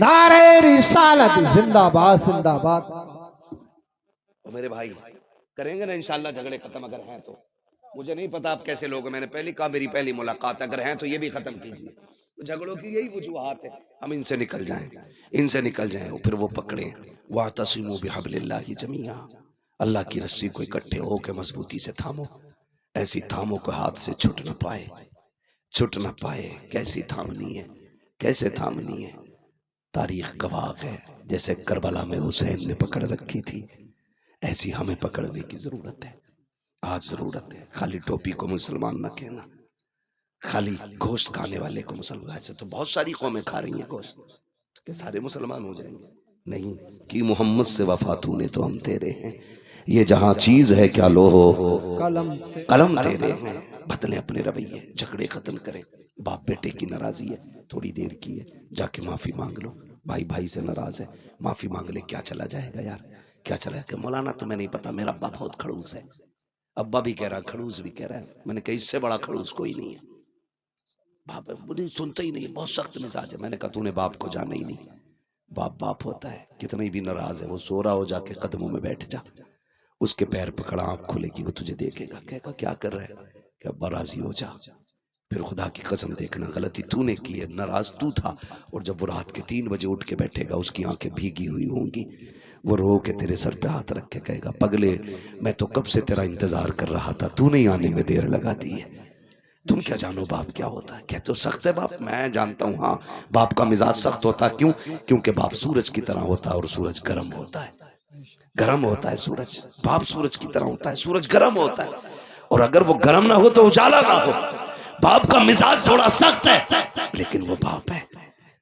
نعرہ رسالت، زندہ باد زندہ باد۔ میرے بھائی کریں گے نا انشاءاللہ جھگڑے ختم، اگر ہیں تو۔ مجھے نہیں پتا آپ کیسے لوگ ہیں، میں نے پہلی کہا میری پہلی ملاقات، اگر ہیں تو یہ بھی ختم کیجیے۔ جھگڑوں کی یہی وجوہات ہے، ہم ان سے نکل جائیں، ان سے نکل جائیں، پھر وہ پکڑیں وَاعْتَصِمُوا بِحَبْلِ اللَّهِ جَمِيعًا، اللہ کی رسی کو اکٹھے ہو کے مضبوطی سے تھامو، ایسی تھامو کو ہاتھ سے چھٹ نہ پائے، چھٹ نہ پائے۔ کیسی تھامنی ہے، کیسے تھامنی ہے؟ تاریخ گواہ ہے، جیسے کربلا میں حسین نے پکڑ رکھی تھی ایسی ہمیں پکڑنے کی ضرورت ہے، آج ضرورت ہے۔ خالی ٹوپی کو مسلمان نہ کہنا، خالی گوشت کھانے والے کو مسلمان، ایسے تو بہت ساری قومیں کھا رہی ہیں گوشت، کہ سارے مسلمان ہو جائیں گے؟ نہیں، کہ محمد سے وفا تو نے تو ہم تیرے ہیں، یہ جہاں چیز ہے کیا لو ہو قلم تیرے ہیں۔ بدلیں اپنے رویے، جھگڑے ختم کریں۔ باپ بیٹے کی ناراضی ہے، تھوڑی دیر کی ہے، جا کے معافی مانگ لو۔ بھائی بھائی سے ناراض ہے، معافی مانگ لے، کیا چلا جائے گا یار، کیا چلا جائے گا؟ مولانا تمہیں نہیں پتا میرا ابا بہت کھڑوس ہے، ابا بھی کہہ رہا کھڑوس بھی کہہ رہا ہے۔ میں نے کہا اس سے بڑا کھڑوس کوئی نہیں ہے۔ باپ مجھے سنتا ہی نہیں، بہت سخت مزاج ہے۔ میں نے کہا تو نے باپ کو جانا ہی نہیں، باپ باپ ہوتا ہے، کتنی بھی ناراض ہے وہ سو رہا ہو جا کے قدموں میں بیٹھ جا، اس کے پیر پکڑا، آنکھ کھلے گی، وہ تجھے دیکھے گا، کہے گا کیا کر رہے ہے، کہ ابا راضی ہو جا۔ پھر خدا کی قسم دیکھنا غلطی تو نے کی ہے، ناراض تو تھا، اور جب وہ رات کے 3 بجے اٹھ کے بیٹھے گا، اس کی آنکھیں بھیگی ہوئی ہوں گی، وہ رو کے تیرے سر پہ ہاتھ رکھ کے کہے گا پگلے میں تو کب سے تیرا انتظار کر رہا تھا، تو نہیں آنے میں دیر لگا دی ہے۔ تم کیا جانو باپ کیا ہوتا ہے؟ کیا تو سخت ہے باپ؟ میں جانتا ہوں، ہاں باپ کا مزاج سخت ہوتا ہے۔ کیوں؟ کیونکہ باپ سورج کی طرح ہوتا ہے، اور سورج گرم ہوتا ہے، گرم ہوتا ہے سورج۔ باپ سورج کی طرح ہوتا ہے، سورج گرم ہوتا ہے، اور اگر وہ گرم نہ ہو تو اجالا نہ ہو۔ باپ کا مزاج تھوڑا سخت ہے لیکن وہ باپ ہے،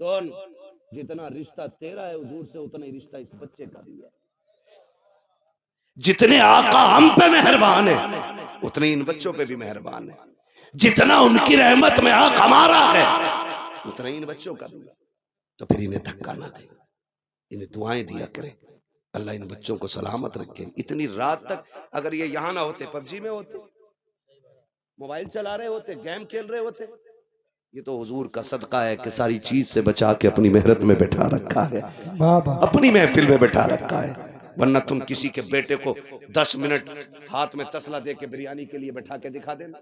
سن، جتنا رشتہ تیرا ہے حضور سے اتنا ہی رشتہ اس بچے کا بھی ہے. جتنے آقا ہم پہ مہربان ہے اتنے ان بچوں پہ بھی مہربان ہے. جتنا ان کی رحمت میں حق ہمارا ہے اتنا ہی ان بچوں کا بھی ہے. تو پھر انہیں دھکا نہ دے، انہیں دعائیں دیا کرے، اللہ ان بچوں کو سلامت رکھے. اتنی رات تک اگر یہ یہاں نہ ہوتے پب جی میں ہوتے، موبائل چلا رہے ہوتے، گیم کھیل رہے ہوتے. یہ تو حضور کا صدقہ ہے کہ ساری چیز سے بچا کے اپنی محرت میں بیٹھا رکھا ہے، بابا اپنی محفل میں بیٹھا رکھا ہے. ورنہ تم کسی کے بیٹے کو 10 منٹ ہاتھ میں تسلا دے کے بریانی کے لیے بیٹھا کے دکھا دینا،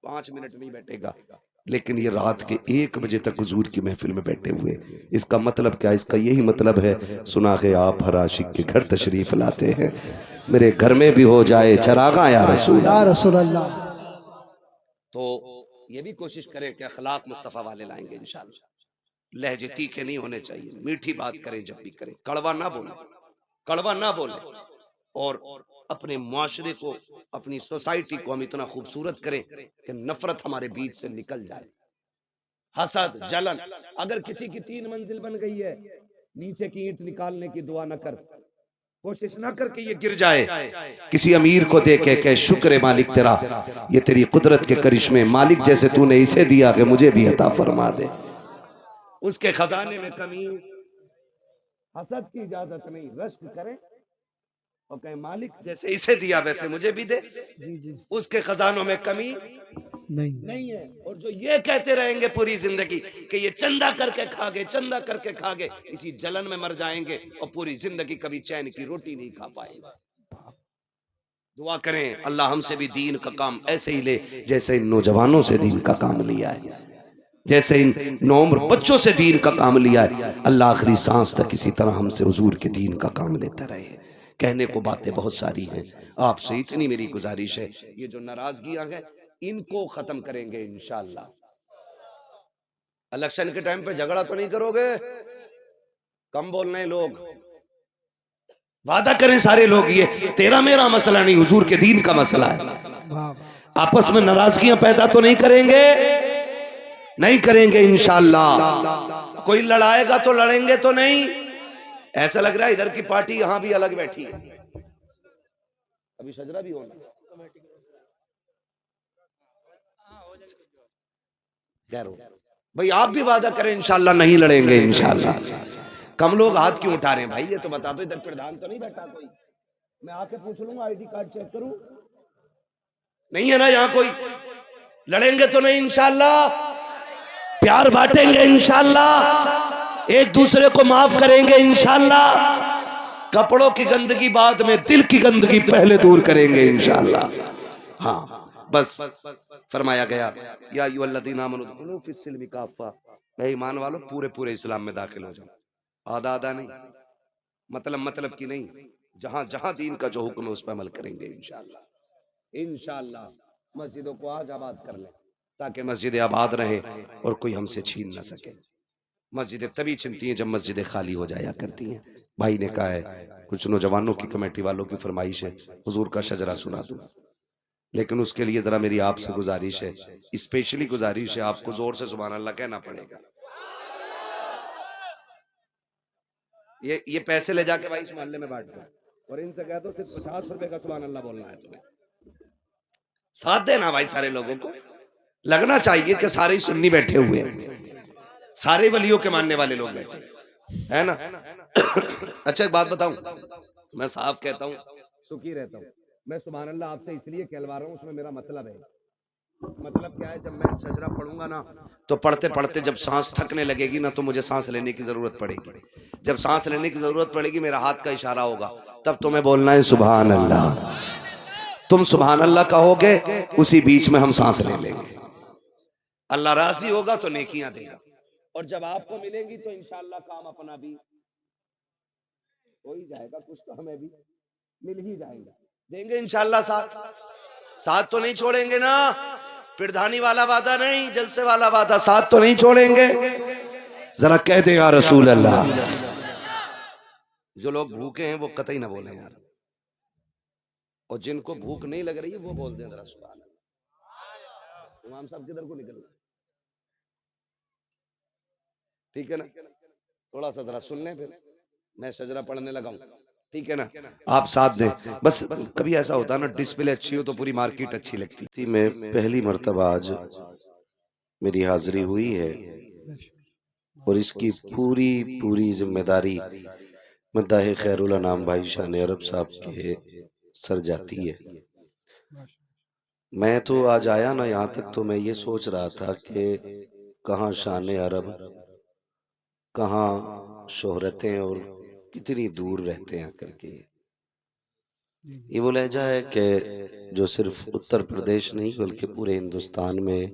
5 منٹ نہیں بیٹھے گا. لیکن یہ رات کے 1 بجے تک حضور کی محفل میں بیٹھے ہوئے، اس کا مطلب کیا؟ اس کا یہی مطلب ہے سناخے آپ ہر عاشق کے گھر تشریف لاتے ہیں، میرے گھر میں بھی ہو جائے چراغاں یا رسول یا اللہ. رسول اللہ. تو یہ بھی کوشش کریں کہ اخلاق مصطفیٰ والے لائیں گے انشاءاللہ. لہجے تیکھے نہیں ہونے چاہیے، میٹھی بات کریں جب بھی کریں، کڑوا نہ بولیں، کڑوا نہ بولیں. اور اپنے معاشرے کو، اپنی سوسائٹی کو ہم اتنا خوبصورت کریں کہ نفرت ہمارے بیچ سے نکل جائے. حسد، جلن، اگر کسی کی 3 منزل بن گئی ہے، نیچے کی اینٹ نکالنے کی دعا نہ کر، کوشش نہ کر کہ یہ گر جائے. کسی امیر کو دیکھے کہ شکر ہے مالک تیرا، یہ تیری قدرت کے کرشمے، مالک جیسے تو نے اسے دیا کہ مجھے بھی عطا فرما دے. اس کے خزانے میں کمی. حسد کی اجازت نہیں، رشک کریں اور کہیں مالک جیسے اسے دیا ویسے مجھے بھی دے. جی جی اس کے خزانوں میں کمی نہیں ہے. اور جو یہ کہتے رہیں گے پوری زندگی کہ یہ چندہ کر کے کھا گے، چندہ کر کے کھا گے، اسی جلن میں مر جائیں گے اور پوری زندگی کبھی چین کی روٹی نہیں کھا پائیں گے. دعا کریں اللہ ہم سے بھی دین کا کام ایسے ہی لے جیسے ان نوجوانوں سے دین کا کام لیا ہے، جیسے ان نوعمر بچوں سے دین کا کام لیا ہے. اللہ آخری سانس تک اسی طرح ہم سے حضور کے دین کا کام لیتا رہے. کہنے کو باتیں بہت ساری ہیں، آپ سے اتنی میری گزارش ہے، یہ جو ناراضگیاں ہیں ان کو ختم کریں گے انشاءاللہ. الیکشن کے ٹائم پہ جھگڑا تو نہیں کرو گے؟ کم بولنے ہیں لوگ، وعدہ کریں سارے لوگ یہ تیرا میرا مسئلہ نہیں، حضور کے دین کا مسئلہ ہے. آپس میں ناراضگیاں پیدا تو نہیں کریں گے؟ نہیں کریں گے انشاءاللہ. کوئی لڑائے گا تو لڑیں گے تو نہیں؟ ایسا لگ رہا ہے ادھر کی پارٹی یہاں بھی الگ بیٹھی ہے. ابھی شجرہ بھی ہونا بھئی، آپ بھی وعدہ کریں انشاءاللہ نہیں لڑیں گے انشاءاللہ. کم لوگ ہاتھ کیوں اٹھا رہے ہیں بھائی؟ یہ تو بتا دو ادھر پردھان تو نہیں بیٹھا کوئی؟ میں آ کے پوچھ لوں گا، آئی ڈی کارڈ چیک کروں. نہیں ہے نا یہاں کوئی؟ لڑیں گے تو نہیں انشاءاللہ؟ پیار بانٹیں گے انشاءاللہ؟ ایک دوسرے کو معاف کریں گے انشاءاللہ؟ کپڑوں کی گندگی بعد میں، دل کی گندگی پہلے دور کریں گے انشاءاللہ. ہاں بس فرمایا گیا یا ایھا الذین آمنوا ادخلوا فی السلم کافہ، اے ایمان والو پورے اسلام میں داخل ہو جاؤ. آدھا نہیں، مطلب کی نہیں، جہاں جہاں دین کا جو حکم ہے اس پہ عمل کریں گے انشاءاللہ. انشاءاللہ مسجدوں کو آج آباد کر لیں تاکہ مسجدیں آباد رہیں اور کوئی ہم سے چھین نہ سکے. مسجدیں تبھی چھنتی ہیں جب مسجدیں خالی ہو جایا کرتی ہیں. بھائی نے کہا ہے کچھ نوجوانوں کی کمیٹی والوں کی فرمائش ہے حضور کا شجرہ سنا دوں، لیکن اس کے لیے ذرا میری آپ سے گزارش ہے، اسپیشلی گزارش ہے، آپ کو زور سے سبحان اللہ کہنا پڑے گا. یہ پیسے لے جا کے بھائی اس محلے میں بانٹ دو اور ان سے کہہ دو صرف 50 روپے کا سبحان اللہ بولنا ہے تمہیں. ساتھ دینا بھائی، سارے لوگوں کو لگنا چاہیے کہ سارے سنی بیٹھے ہوئے ہیں، سارے ولیوں کے ماننے والے لوگ بیٹھے ہے نا. اچھا ایک بات بتاؤں، میں صاف کہتا ہوں، سکھی رہتا ہوں. میں سبحان اللہ آپ سے اس لیے کہلوا رہا ہوں، اس میں میرا مطلب ہے. مطلب کیا ہے؟ جب میں شجرہ پڑھوں گا نا تو پڑھتے پڑھتے جب سانس تھکنے لگے گی نا تو مجھے سانس لینے کی ضرورت پڑے گی. جب سانس لینے کی ضرورت پڑے گی میرا ہاتھ کا اشارہ ہوگا، تب تمہیں بولنا ہے سبحان اللہ. تم سبحان اللہ کہو گے، اسی بیچ میں ہم سانس لے لیں گے. اللہ راضی ہوگا تو نیکیاں دے گا، اور جب آپ کو ملیں گی تو انشاءاللہ کام اپنا بھی ہو ہی جائے گا. کچھ تو ہمیں بھی مل ہی جائے گا، دیں گے انشاءاللہ. ساتھ تو نہیں چھوڑیں گے نا؟ پردھانی والا وعدہ نہیں، جلسے والا وعدہ، ساتھ تو نہیں چھوڑیں گے؟ ذرا کہہ دے یا رسول اللہ. جو لوگ بھوکے ہیں وہ قطعی نہ بولیں یار، اور جن کو بھوک نہیں لگ رہی ہے وہ بول دیں ذرا سبحان اللہ. امام صاحب کدھر کو نکل گئے؟ ٹھیک ہے نا؟ تھوڑا سا ذرا سن لیں، پھر میں شجرہ پڑھنے لگا ہوں، ٹھیک ہے نا؟ آپ ساتھ دیں بس. کبھی ایسا ہوتا ہے نا ڈسپلے اچھی ہو تو پوری مارکیٹ اچھی لگتی تھی. میں پہلی مرتبہ آج میری حاضری ہوئی ہے اور اس کی پوری ذمہ داری مداح خیر الانام بھائی شان عرب صاحب کے سر جاتی ہے. میں تو آج آیا نا یہاں تک تو میں یہ سوچ رہا تھا کہ کہاں شان عرب، کہاں شہرتیں، اور کتنی دور رہتے ہیں کر کے. یہ وہ لہجہ ہے کہ جو صرف اتر پردیش نہیں بلکہ پورے ہندوستان میں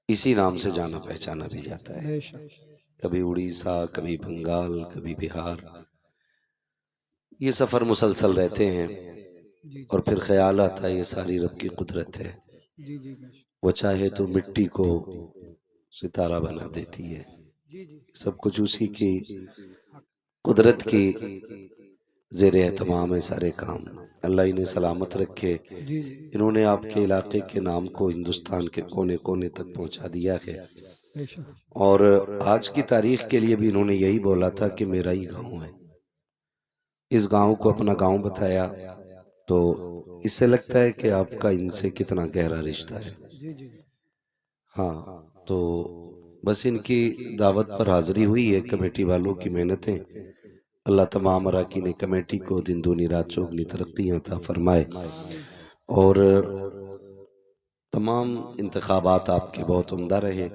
اسی نام سے جانا پہچانا بھی جاتا ہے. کبھی اڑیسہ، کبھی بنگال، کبھی بہار. یہ سفر مسلسل رہتے ہیں اور پھر خیال آتا ہے یہ ساری رب کی قدرت ہے. وہ چاہے تو مٹی کو ستارہ بنا دیتی ہے. سب کچھ اسی کی قدرت کی زیر اہتمام ہے سارے کام. اللہ انہیں سلامت رکھے. انہوں نے آپ کے علاقے کے نام کو ہندوستان کے کونے کونے تک پہنچا دیا ہے. اور آج کی تاریخ کے لیے بھی انہوں نے یہی بولا تھا کہ میرا ہی گاؤں ہے. اس گاؤں کو اپنا گاؤں بتایا تو اس سے لگتا ہے کہ آپ کا ان سے کتنا گہرا رشتہ ہے. ہاں تو بس ان کی دعوت پر حاضری ہوئی ہے. کمیٹی والوں کی محنتیں، اللہ تمام اراکین کمیٹی کو دن دونی رات چوگنی ترقیاں عطا فرمائے. اور تمام انتخابات آپ کے بہت عمدہ رہے.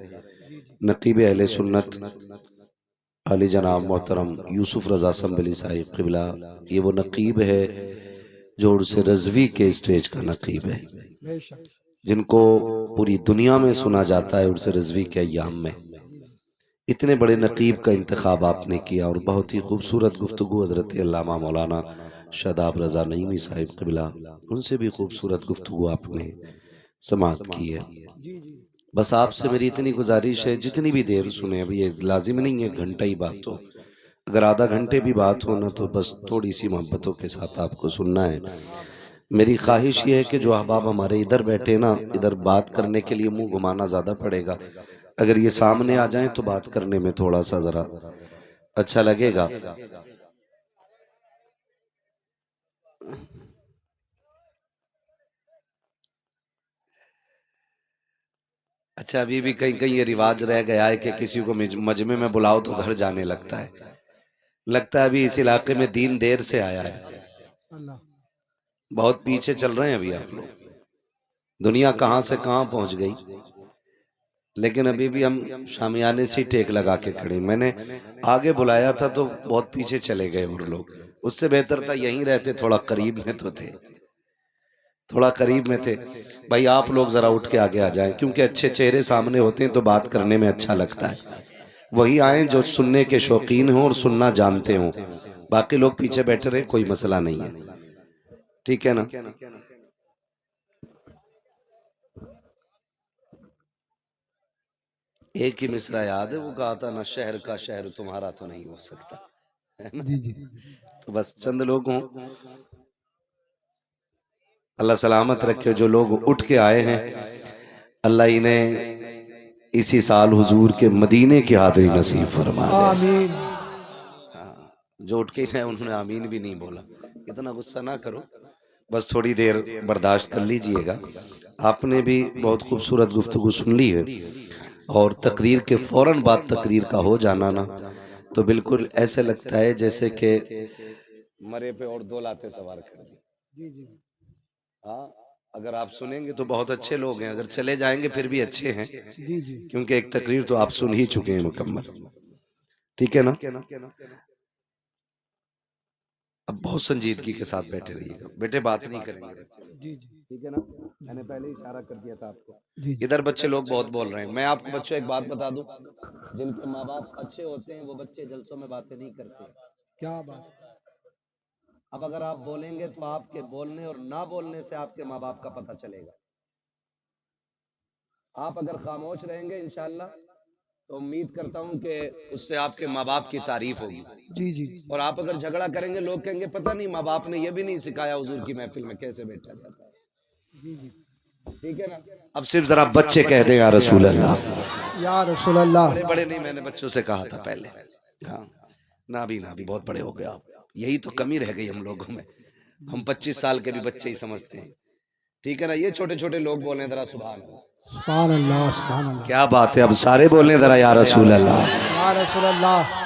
نقیب اہل سنت علی جناب محترم یوسف رضا سنبھلی صاحب قبلہ، یہ وہ نقیب ہے جو عرس رضوی کے اسٹیج کا نقیب ہے، جن کو پوری دنیا میں سنا جاتا ہے عرس رضوی کے ایام میں. اتنے بڑے نقیب کا انتخاب آپ نے کیا اور بہت ہی خوبصورت گفتگو حضرت علامہ مولانا شاداب رضا نعیمی صاحب قبلہ، ان سے بھی خوبصورت گفتگو آپ نے سماعت کی ہے. بس آپ سے میری اتنی گزارش ہے جتنی بھی دیر سنیں، ابھی یہ لازم نہیں ہے گھنٹہ ہی بات ہو، اگر آدھا گھنٹے بھی بات ہونا تو بس تھوڑی سی محبتوں کے ساتھ آپ کو سننا ہے. میری خواہش یہ ہے کہ جو احباب ہمارے ادھر بیٹھے نا، ادھر بات کرنے کے لیے منہ گھمانا زیادہ پڑے گا. اگر یہ سامنے آ جائیں تو بات کرنے میں تھوڑا سا ذرا اچھا لگے گا. اچھا ابھی بھی کہیں کہیں یہ رواج رہ گیا ہے کہ کسی کو مجمع میں بلاؤ تو گھر جانے لگتا ہے. لگتا ہے ابھی اس علاقے میں دین دیر سے آیا ہے. بہت پیچھے چل رہے ہیں ابھی آپ لوگ. دنیا کہاں سے کہاں پہنچ گئی، لیکن ابھی بھی ہم شامیانے سے ٹیک لگا کے کھڑے. میں نے آگے بلایا تھا تو بہت پیچھے چلے گئے اور لوگ. اس سے بہتر تھا یہیں رہتے، تھوڑا قریب میں تو تھے، تھوڑا قریب میں تھے. بھائی آپ لوگ ذرا اٹھ کے آگے آ جائیں، کیونکہ اچھے چہرے سامنے ہوتے ہیں تو بات کرنے میں اچھا لگتا ہے. وہی آئیں جو سننے کے شوقین ہوں اور سننا جانتے ہوں. باقی لوگ پیچھے بیٹھے رہے، کوئی مسئلہ نہیں ہے، ٹھیک ہے نا؟ ایک ہی مصرع یاد ہے، وہ کہا تھا نہ شہر کا شہر تمہارا تو نہیں ہو سکتا، ہے نا؟ تو بس چند لوگ ہوں، اللہ سلامت رکھے. جو لوگ اٹھ کے آئے ہیں اللہ انہیں اسی سال حضور کے مدینے کی حاضری نصیب فرما دے. آمین. جو اٹھ کے ہی انہوں نے آمین بھی نہیں بولا. اتنا غصہ نہ کرو، بس تھوڑی دیر برداشت کر لیجئے گا. آپ نے بھی بہت خوبصورت گفتگو سن لی ہے، اور تقریر کے فوراً بعد تقریر کا ہو جانا نا تو بالکل ایسے لگتا ہے جیسے کہ مرے پہ اور دو لاتے سوار کر دی. ہاں اگر آپ سنیں گے تو بہت اچھے لوگ ہیں، اگر چلے جائیں گے پھر بھی اچھے ہیں، کیونکہ ایک تقریر تو آپ سن ہی چکے ہیں مکمل، ٹھیک ہے نا؟ اب بہت سنجیدگی کے ساتھ بیٹھے رہیے گا بیٹے، بات نہیں کریں گے، ٹھیک ہے نا؟ میں نے پہلے اشارہ کر دیا تھا آپ کو. ادھر بچے لوگ بہت بول رہے ہیں. میں آپ کو بچوں ایک بات بتا دوں، جن کے ماں باپ اچھے ہوتے ہیں وہ بچے جلسوں میں باتیں نہیں کرتے. کیا بات. اب اگر آپ بولیں گے تو آپ کے بولنے اور نہ بولنے سے آپ کے ماں باپ کا پتہ چلے گا. آپ اگر خاموش رہیں گے انشاءاللہ تو امید کرتا ہوں کہ اس سے آپ کے ماں باپ کی تعریف ہوگی. اور آپ اگر جھگڑا کریں گے لوگ کہیں گے پتہ نہیں ماں باپ نے یہ بھی نہیں سکھایا حضور کی محفل میں کیسے بیٹھا جاتا ہے. ٹھیک ہے نا؟ اب صرف ذرا بچے کہہ دیں یا رسول اللہ. یا رسول اللہ. بڑے بڑے نہیں، میں نے بچوں سے کہا تھا پہلے. ہاں نہ بھی بہت بڑے ہو گئے آپ. یہی تو کمی رہ گئی ہم لوگوں میں. ہم 25 سال کے بھی بچے ہی سمجھتے ہیں. ٹھیک ہے نا؟ یہ چھوٹے چھوٹے لوگ بولیں ذرا سبحان اللہ. سبحان اللہ. سبحان اللہ. کیا بات ہے، اب سارے بولیں ذرا یا رسول اللہ. یا رسول اللہ.